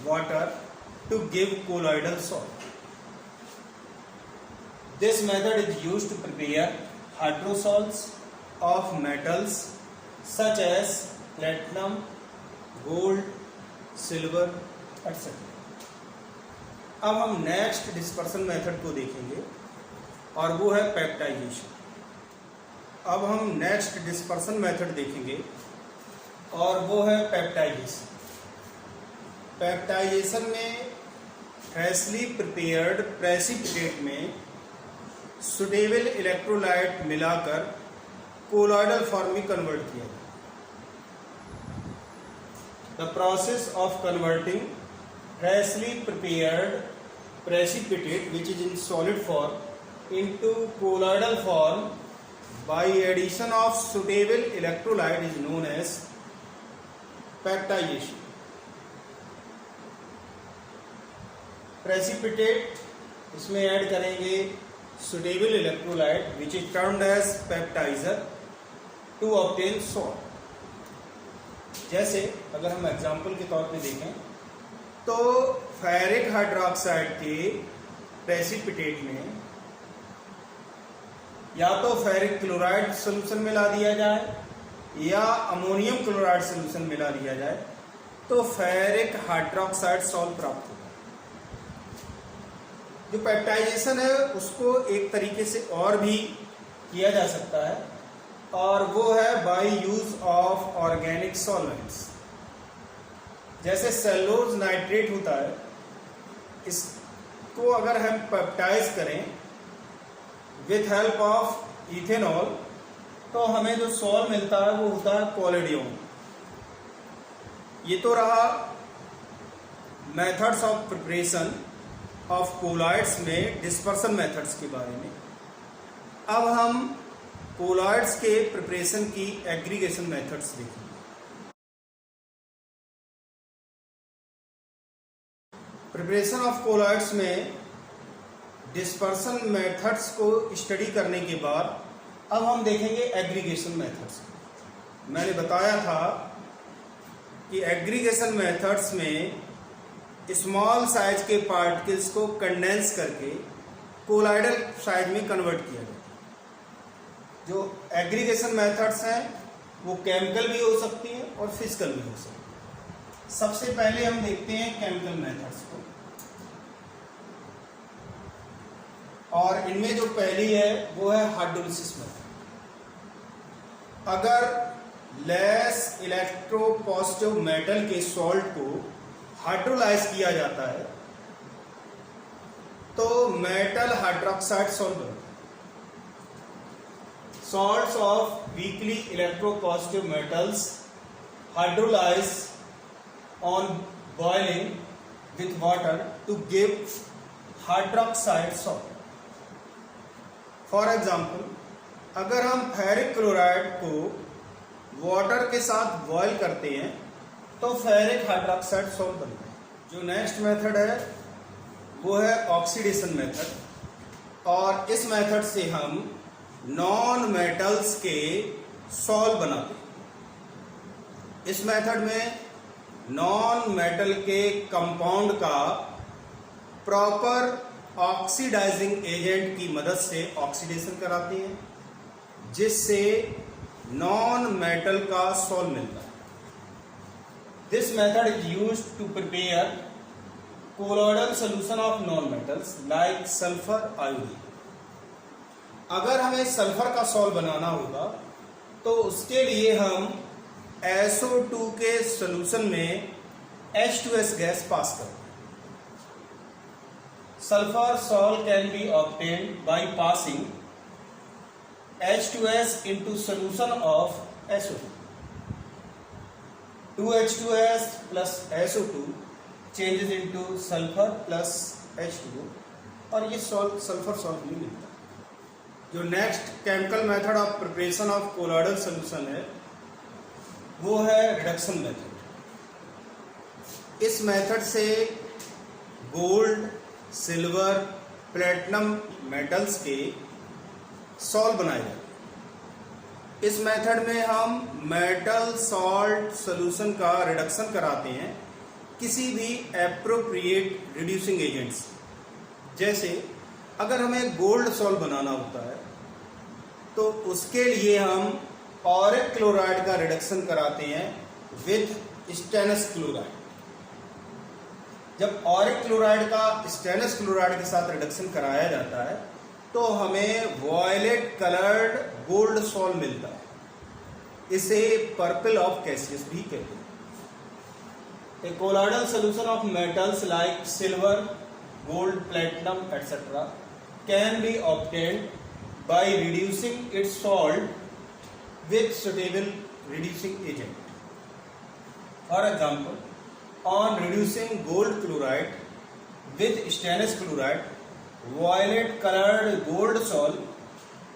water to give colloidal salt। This method is used to prepare hydrosols of metals such as platinum, gold, silver etc। अब हम next dispersion method को देखेंगे और वो है peptization. अब हम next dispersion method देखेंगे और वो है पेप्टाइजेशन। पेप्टाइजेशन में फ्रेशली प्रिपेयर्ड प्रेसिपिटेट में सुटेबल इलेक्ट्रोलाइट मिलाकर कोलॉइडल फॉर्म में कन्वर्ट किया जाए। The process of converting freshly prepared precipitate which is in solid form into colloidal form by addition of suitable electrolyte is known as peptization. Precipitate इसमें add करेंगे suitable electrolyte which is termed as peptizer to obtain salt. जैसे अगर हम example के तौर पे देखें तो फेरिक हाइड्रोक्साइड के प्रेसिपिटेट में या तो फेरिक क्लोराइड सोल्यूशन मिला दिया जाए या अमोनियम क्लोराइड सोल्यूशन मिला दिया जाए तो फेरिक हाइड्रोक्साइड सॉल्ट प्राप्त होगा। जो पेप्टाइजेशन है उसको एक तरीके से और भी किया जा सकता है और वो है by use of organic solvents. जैसे सेलुलोज नाइट्रेट होता है, इसको अगर हम पेप्टाइज करें विथ हेल्प ऑफ इथेनॉल तो हमें जो सॉल मिलता है वो होता है कोलेडियम। ये तो रहा methods of preparation of colloids में डिस्पर्सन मेथड्स के बारे में। अब हम कोलॉइड्स के प्रिपरेशन की एग्रीगेशन मेथड्स देखेंगे। प्रिपरेशन ऑफ कोलॉइड्स में डिस्पर्सन मेथड्स को स्टडी करने के बाद अब हम देखेंगे एग्रीगेशन मेथड्स। मैंने बताया था कि एग्रीगेशन मेथड्स में स्मॉल साइज के पार्टिकल्स को कंडेंस करके कोलाइडल साइज में कन्वर्ट किया जाता है। जो एग्रीगेशन मेथड्स हैं वो केमिकल भी हो सकती हैं और फिजिकल भी हो सकती हैं। सबसे पहले हम देखते हैं केमिकल मेथड्स को, और इनमें जो पहली है वो है हाइड्रोलिसिस मेथड। अगर लेस इलेक्ट्रोपॉजिटिव मेटल के सॉल्ट को हाइड्रोलाइज किया जाता है तो मेटल हाइड्रोक्साइड सॉल्ट बनता है। Salts of weakly electropositive metals hydrolyse on boiling with water to give hydroxide salt. For example, अगर हम फेरिक क्लोराइड को वाटर के साथ बॉयल करते हैं तो फेरिक हाइड्रोक्साइड सॉल्ट बनता है। जो नेक्स्ट मेथड है वो है ऑक्सीडेशन मेथड, और इस मेथड से हम नॉन मेटल्स के सॉल्ट बनाते हैं। इस मेथड में नॉन मेटल के कंपाउंड का प्रॉपर ऑक्सीडाइजिंग एजेंट की मदद से ऑक्सीडेशन कराते हैं, जिससे नॉन मेटल का सॉल्ट मिलता है। This method is used to prepare colloidal solution of non-metals like sulfur iodine. अगर हमें सल्फर का सॉल्ट बनाना होगा तो उसके लिए हम SO2 के सॉल्यूशन में H2S गैस पास करते हैं। Sulfur salt can be obtained by passing H2S into solution of SO2. 2H2S plus SO2 changes into sulfur plus H2O और ये सल्फर सॉल्ट नहीं मिलता। जो next chemical method of preparation of colloidal solution है वो है रिडक्शन मेथड। इस method से गोल्ड, सिल्वर, प्लेटिनम मेटल्स के सॉल्ट बनाए जाते हैं। इस मेथड में हम मेटल सॉल्ट सॉल्यूशन का रिडक्शन कराते हैं किसी भी एप्रोप्रिएट रिड्यूसिंग एजेंट्स। जैसे अगर हमें गोल्ड सॉल्ट बनाना होता है तो उसके लिए हम ऑरिक क्लोराइड का रिडक्शन कराते हैं विथ स्टेनस क्लोराइड। जब ऑरिक क्लोराइड का स्टेनस क्लोराइड के साथ रिडक्शन कराया जाता है तो हमें वॉयलेट कलर्ड गोल्ड सॉल्ट मिलता है। इसे पर्पल ऑफ कैसियस भी कहते हैं। A colloidal solution of metals like silver, gold, platinum, etc. can be obtained by reducing its salt with suitable reducing agent. For example, on reducing gold chloride with stannous chloride, violet colored gold sol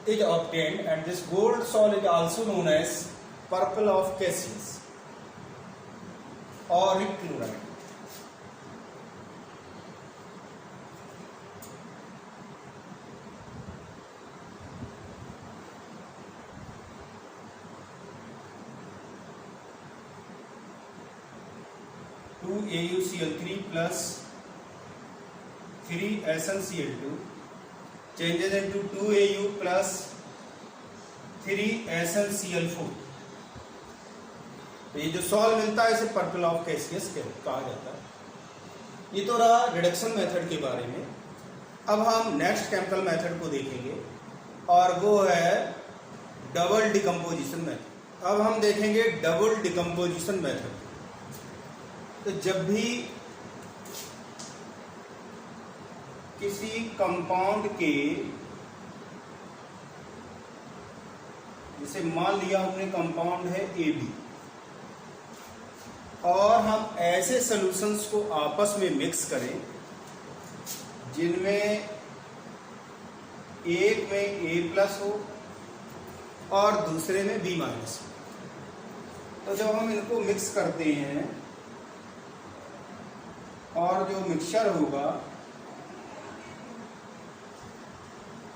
is obtained, and this gold sol is also known as purple of Cassius or chloride. AuCl3 plus 3SnCl2 changes into 2Au plus 3SnCl4. तो ये जो solve मिलता है इसे purple of Cassius कहा जाता है। ये तो रहा रिडक्शन मेथड के बारे में। अब हम नेक्स्ट केमिकल मेथड को देखेंगे और वो है डबल डिकम्पोजिशन मेथड। अब हम देखेंगे डबल डिकम्पोजिशन मेथड। तो जब भी किसी कंपाउंड के, जैसे मान लिया हमने कंपाउंड है AB, और हम ऐसे सॉल्यूशंस को आपस में मिक्स करें जिनमें एक में A+ हो और दूसरे में B- हो, तो जब हम इनको मिक्स करते हैं और जो मिक्सचर होगा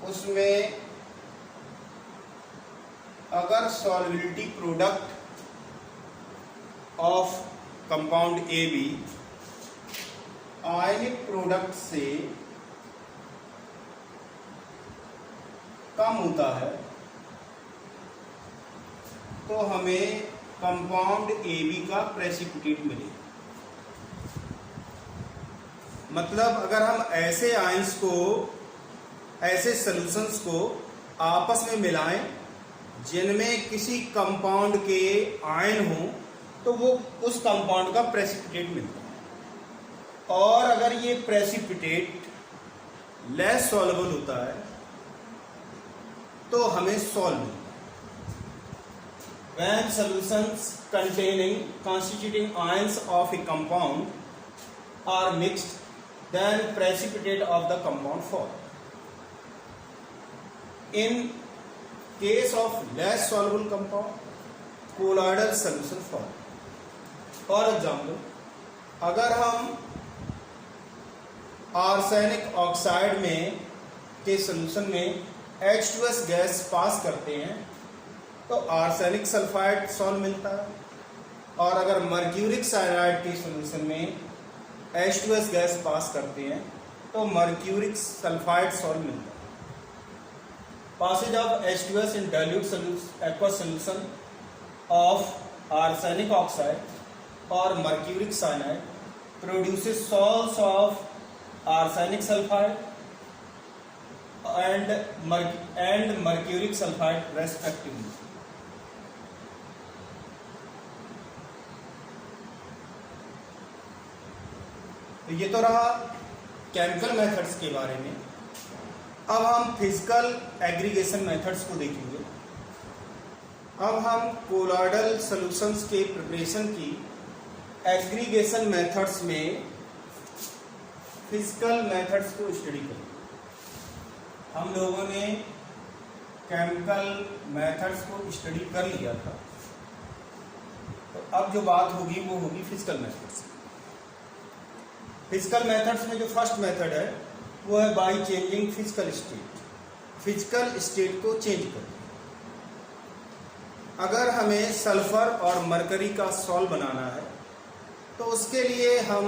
उसमें अगर solubility product of compound AB ionic product से कम होता है तो हमें कंपाउंड AB का प्रेसिपिटेट मिलेगा। मतलब अगर हम ऐसे आयंस को, ऐसे सॉल्यूशंस को आपस में मिलाएं जिनमें किसी कंपाउंड के आयन हो तो वो उस कंपाउंड का प्रेसिपिटेट मिलता है। और अगर ये प्रेसिपिटेट लेस सॉल्युबल होता है तो हमें सॉल्व मिलता है। When solutions constituting ions of a compound are mixed, then precipitate of the compound fall. In case of less soluble compound, colloidal solution fall. For example, अगर हम आर्सेनिक ऑक्साइड में के सॉल्यूशन में H2S गैस पास करते हैं तो arsenic sulphide solve मिलता है, और अगर मर्क्यूरिक साइनाइड के सॉल्यूशन में H2S गैस पास करते हैं तो मर्क्यूरिक सल्फाइड सॉल्व मिलता है। Passage of H2S in dilute aqueous solution of arsenic oxide or mercuric cyanide produces salts of arsenic sulfide and mercuric sulfide respectively. तो ये तो रहा केमिकल मेथड्स के बारे में। अब हम फिजिकल एग्रीगेशन मेथड्स को देखेंगे। अब हम कोलॉइडल सॉल्यूशंस के प्रिपरेशन की एग्रीगेशन मेथड्स में फिजिकल मेथड्स को स्टडी करेंगे। हम लोगों ने केमिकल मेथड्स को स्टडी कर लिया था, तो अब जो बात होगी वो होगी फिजिकल मेथड्स। फिजिकल मेथड्स में जो फर्स्ट मेथड है वो है by changing physical state. Physical state को चेंज करना। अगर हमें सल्फर और मरकरी का सॉल्व बनाना है तो उसके लिए हम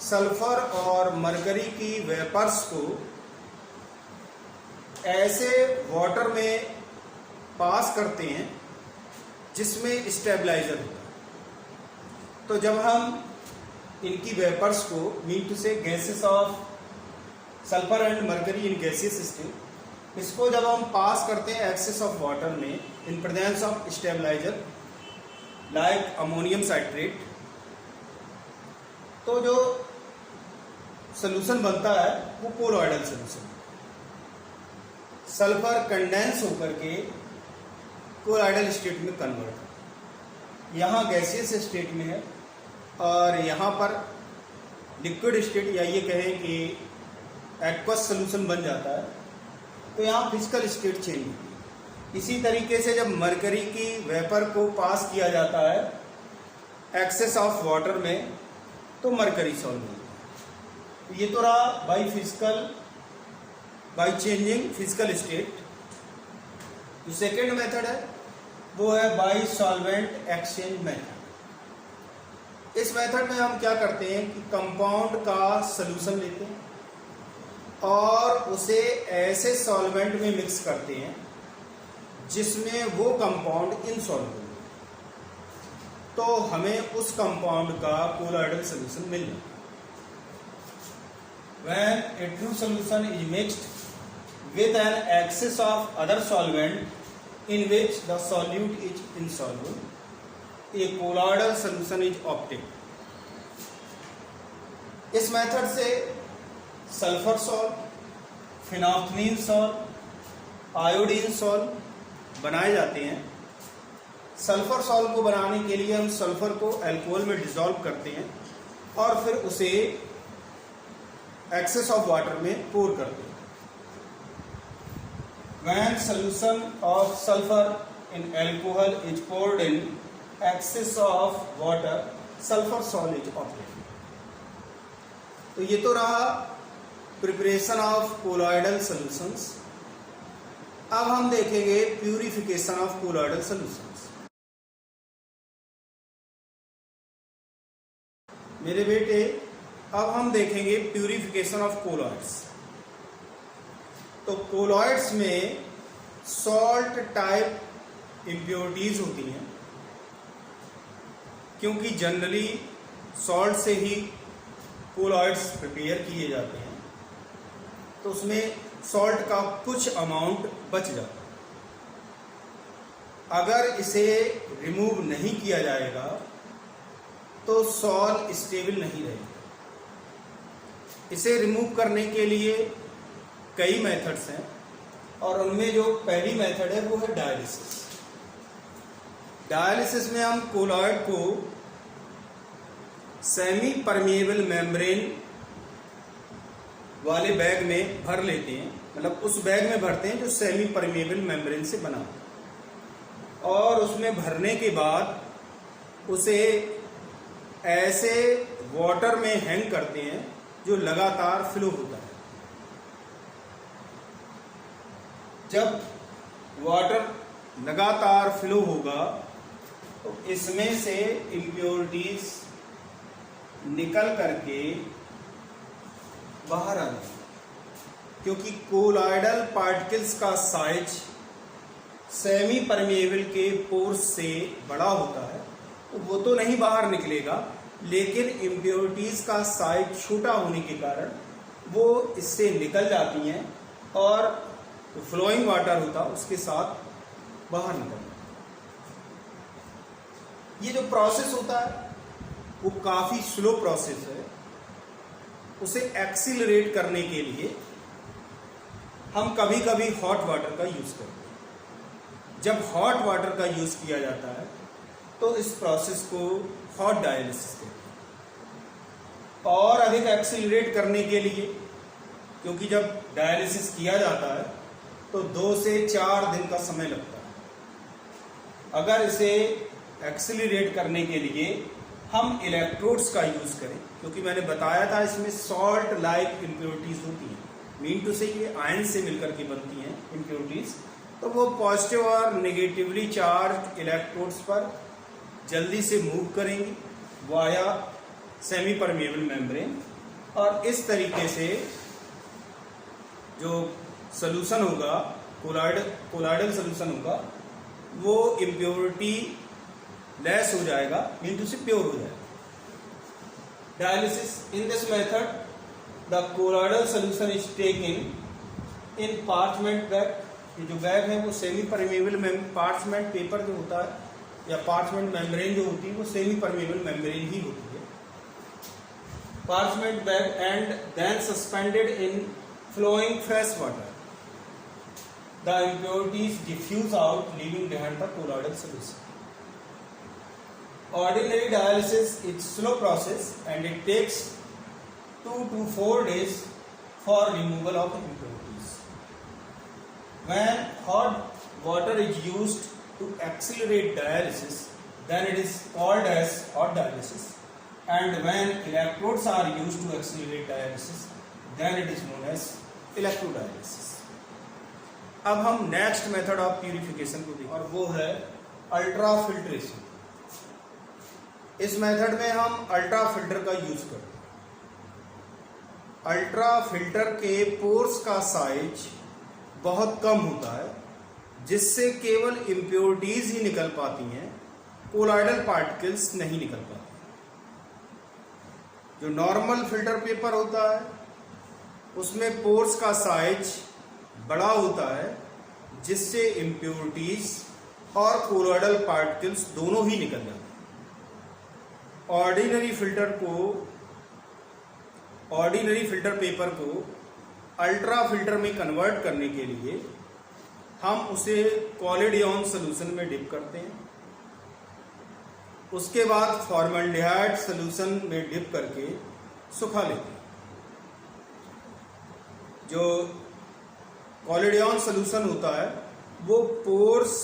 सल्फर और मरकरी की वेपर्स को ऐसे वाटर में पास करते हैं जिसमें स्टेबलाइजर होता है। तो जब हम इनकी वेपर्स को, मीन टू से gases of sulphur and mercury in gaseous state, इसको जब हम पास करते हैं एक्सेस ऑफ वाटर में in presence of stabilizer like ammonium citrate, तो जो सॉल्यूशन बनता है वो कोलॉइडल सॉल्यूशन। सल्फर कंडेंस होकर के कोलाइडल स्टेट में कन्वर्ट है। यहाँ गैसियस स्टेट में है और यहाँ पर लिक्विड स्टेट या ये कहें कि एक्वस सोल्यूशन बन जाता है, तो यहाँ फिजिकल स्टेट चेंज होती है। इसी तरीके से जब मरकरी की वेपर को पास किया जाता है एक्सेस ऑफ वाटर में, तो मरकरी सॉल्व होता है। ये तो रहा बाई चेंजिंग फिजिकल स्टेट। जो सेकेंड मेथड है वो है बाई सॉल्वेंट एक्सचेंज मेथड। इस मेथड में हम क्या करते हैं कि कंपाउंड का सॉल्यूशन लेते हैं और उसे ऐसे सॉल्वेंट में मिक्स करते हैं जिसमें वो कंपाउंड इनसॉल्युबल हो, तो हमें उस कंपाउंड का कोलाइडल सॉल्यूशन मिल जाता है। When a true solution is mixed with an excess of other solvent in which the solute is insoluble, a colloidal solution is obtained. इस मेथड से sulphur salt, phenolphthalein salt, iodine salt बनाए जाते हैं। Sulphur salt को बनाने के लिए हम सल्फर को अल्कोहल में डिसॉल्व करते हैं और फिर उसे एक्सेस ऑफ वाटर में पोर करते हैं। When solution of sulfur in alcohol is poured in excess of water, sulfur salt is obtained. तो ये तो रहा प्रिपरेशन ऑफ कोलॉइडल सॉल्यूशंस। अब हम देखेंगे प्यूरिफिकेशन ऑफ कोलॉइडल सॉल्यूशंस। मेरे बेटे, अब हम देखेंगे प्यूरिफिकेशन ऑफ कोलॉइड्स। तो कोलॉइड्स में सॉल्ट टाइप इम्प्योरिटीज होती हैं, क्योंकि जनरली सॉल्ट से ही कोलॉइड्स प्रिपेयर किए जाते हैं, तो उसमें सॉल्ट का कुछ अमाउंट बच जाता है। अगर इसे रिमूव नहीं किया जाएगा तो सॉल्ट स्टेबल नहीं रहेगा। इसे रिमूव करने के लिए कई मेथड्स हैं और उनमें जो पहली मेथड है वो है डायलिसिस। डायलिसिस में हम कोलॉइड को सेमी परमिएबल मेम्ब्रेन वाले बैग में भर लेते हैं, मतलब उस बैग में भरते हैं जो सेमी परमिएबल मेम्ब्रेन से बना, और उसमें भरने के बाद उसे ऐसे वाटर में हैंग करते हैं जो लगातार फ्लो होता है। जब वाटर लगातार फ्लो होगा तो इसमें से इम्प्योरिटीज निकल करके बाहर आ जाए, क्योंकि कोलॉइडल पार्टिकल्स का साइज सेमी परमिएबल के पोर्स से बड़ा होता है, तो वो तो नहीं बाहर निकलेगा, लेकिन इम्प्योरिटीज का साइज छोटा होने के कारण वो इससे निकल जाती हैं और फ्लोइंग वाटर होता उसके साथ बाहर निकलता। ये जो प्रोसेस होता है वो काफी स्लो प्रोसेस है। उसे एक्सीलरेट करने के लिए हम कभी कभी हॉट वाटर का यूज करते हैं। जब हॉट वाटर का यूज किया जाता है तो इस प्रोसेस को हॉट डायलिसिस कहते हैं। और अधिक एक्सीलरेट करने के लिए, क्योंकि जब डायलिसिस किया जाता है तो 2 से 4 दिन का समय लगता है। अगर इसे एक्सीलरेट करने के लिए हम इलेक्ट्रोड्स का यूज करें, क्योंकि मैंने बताया था इसमें सॉल्ट लाइक इम्प्योरिटीज होती हैं, मीन टू से ये आयन से मिलकर के बनती हैं इम्प्योरिटीज, तो वो पॉजिटिव और नेगेटिवली चार्ज इलेक्ट्रोड्स पर जल्दी से मूव करेंगी वाया सेमी परमिएबल मेम्ब्रेन, और इस तरीके से जो सॉल्यूशन होगा, कोलॉइडल सॉल्यूशन होगा, वो इम्प्योरिटी लेस हो जाएगा, मीन टू से प्योर हो जाएगा। Dialysis in this method the colloidal solution is taken in parchment bag. ये जो बैग है वो सेमी परमिएबल पार्चमेंट पेपर जो होता है या पार्चमेंट मेम्ब्रेन जो होती है वो सेमी परमिएबल मेम्ब्रेन ही होती है। Parchment bag and then suspended in flowing fresh water. the impurities diffuse out, leaving behind the colloidal solution. Ordinary dialysis is slow process and it takes 2 to 4 days for removal of impurities. When hot water is used to accelerate dialysis, then it is called as hot dialysis, and when electrodes are used to accelerate dialysis, then it is known as electrodialysis. अब हम next method of purification को देखें और वो है ultra filtration. इस method में हम अल्ट्रा फिल्टर का यूज करते हैं। अल्ट्रा फिल्टर के पोर्स का साइज बहुत कम होता है, जिससे केवल इम्प्योरिटीज ही निकल पाती हैं, कोलॉइडल पार्टिकल्स नहीं निकल पाते। जो नॉर्मल फिल्टर पेपर होता है उसमें पोर्स का साइज बड़ा होता है, जिससे इम्प्योरिटीज और कोलॉइडल पार्टिकल्स दोनों ही निकल जाते हैं। ऑर्डिनरी फिल्टर पेपर को अल्ट्रा फिल्टर में कन्वर्ट करने के लिए हम उसे कॉलिडियन सॉल्यूशन में डिप करते हैं। उसके बाद फॉर्मल्डिहाइड सॉल्यूशन में डिप करके सुखा लेते हैं। जो कॉलिडियन सॉल्यूशन होता है वो पोर्स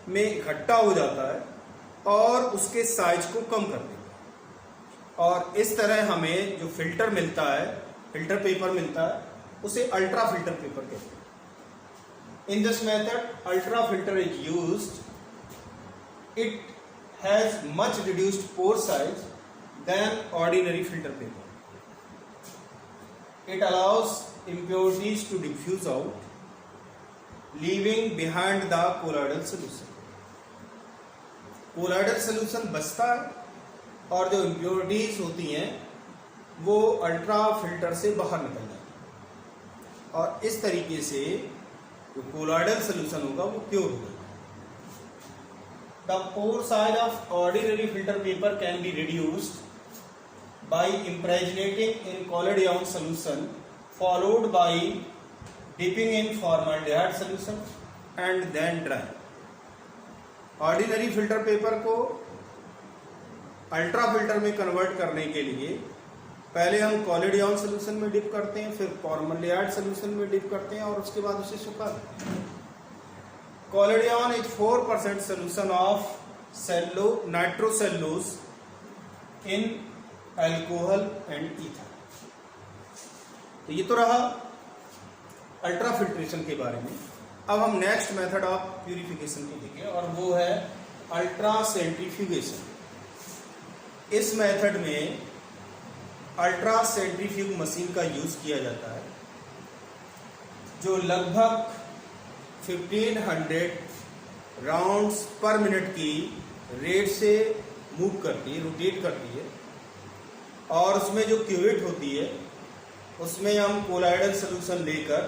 में इकट्ठा हो जाता है और उसके साइज को कम कर देता है, और इस तरह हमें जो फिल्टर मिलता है, फिल्टर पेपर मिलता है, उसे अल्ट्रा फिल्टर पेपर कहते हैं। In this method ultra filter is used. It has much reduced pore size then ordinary filter paper. It allows impurities to diffuse out, leaving behind the colloidal solution. Colloidal solution बचता है और जो impurities होती हैं वो ultra filter से बाहर निकल जाती हैं, और इस तरीके से जो colloidal solution होगा वो प्योर होगा। The pore size of ordinary filter paper can be reduced by impregnating in collodion solution, followed by dipping in formaldehyde solution and then dry. Ordinary filter paper को अल्ट्रा फिल्टर में convert करने के लिए पहले हम कॉलिडियन solution में dip करते हैं, फिर फॉर्मल्डिहाइड सॉल्यूशन में डिप करते हैं और उसके बाद उसे सुखा देते हैं। Collodion is 4% solution of nitrocellulose in alcohol and ether. तो ये तो रहा अल्ट्रा फिल्ट्रेशन के बारे में। अब हम नेक्स्ट मेथड ऑफ प्यूरिफिकेशन को देखें और वो है अल्ट्रा सेंट्रीफ्यूगेशन। इस मेथड में अल्ट्रा सेंट्रीफ्यूग मशीन का यूज किया जाता है, जो लगभग 1500 राउंड्स पर मिनट की रेट से मूव करती है, रोटेट करती है, और उसमें जो क्यूवेट होती है उसमें हम कोलॉइडल सॉल्यूशन लेकर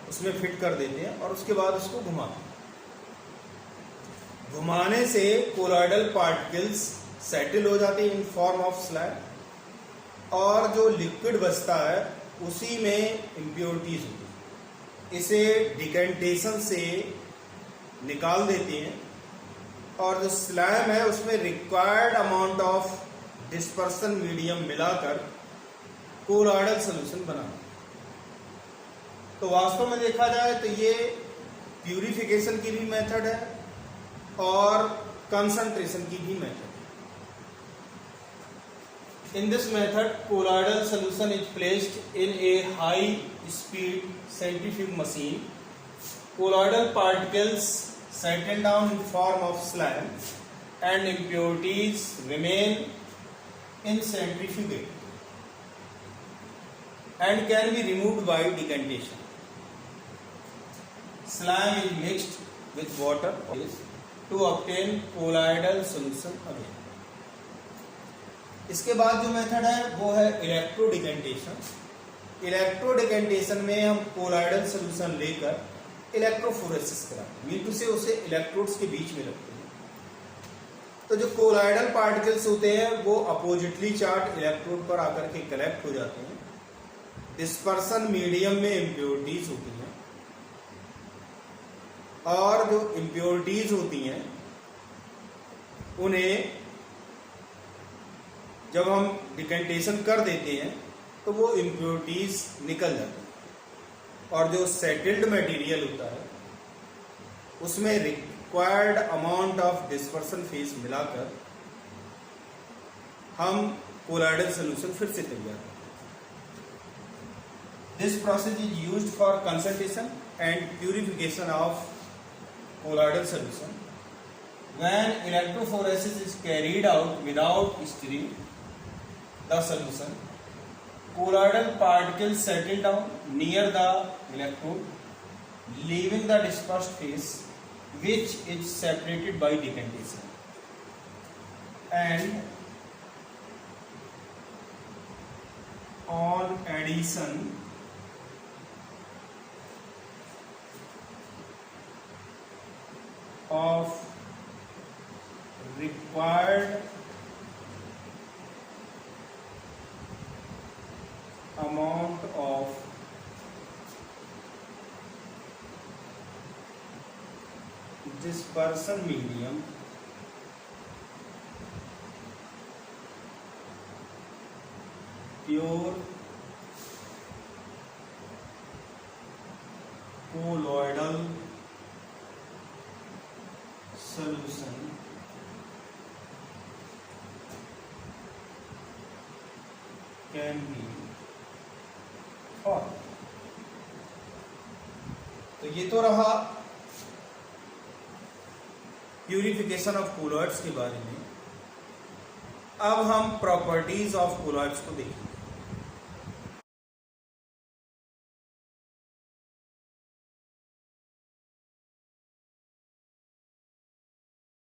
उसमें फिट कर देते हैं और उसके बाद उसको घुमाते हैं। घुमाने से कोलॉइडल पार्टिकल्स सेटल हो जाते हैं इन फॉर्म ऑफ स्लैग, और जो लिक्विड बचता है उसी में इम्प्योरिटीज होती है। इसे डिकेंटेशन से निकाल देते हैं और जो स्लैम है उसमें required amount of dispersion medium मिलाकर कोलॉइडल सॉल्यूशन बनाना। तो वास्तव में देखा जाए तो ये प्यूरिफिकेशन की भी मेथड है और कंसंट्रेशन की भी मेथड है। In this method colloidal solution is placed in A high speed centrifuge machine. Colloidal particles settle down in form of slime and impurities remain in centrifugate and can be removed by decantation. Slime is mixed with water to obtain colloidal solution again. इसके बाद जो method है वो है electro decantation. Electro decantation में हम colloidal solution लेकर electrophoresis कराते हैं, मीटू से उसे इलेक्ट्रोड्स के बीच में रखते हैं। तो जो कोलॉइडल पार्टिकल्स होते हैं वो अपोजिटली चार्ज इलेक्ट्रोड पर आकर के कलेक्ट हो जाते हैं। डिस्पर्सन मीडियम में इम्प्योरिटीज होती हैं और जो इम्प्योरिटीज होती हैं उन्हें जब हम डिकेंटेशन कर देते हैं तो वो इम्प्योरिटीज निकल जाती हैं और जो सेटल्ड मटेरियल होता है उसमें required amount of dispersion phase मिलाकर हम कोलॉइडल सोल्यूशन फिर से तैयार करते हैं। This process is used for concentration and purification of colloidal solution. When electrophoresis is carried out without stirring the solution, colloidal particles settle down near the electrode, leaving the dispersed phase, which is separated by decantation. And on addition of required amount of dispersion medium pure colloidal solution can be formed। तो ये तो रहा purification of colloids के बारे में। अब हम properties of colloids को देखेंगे।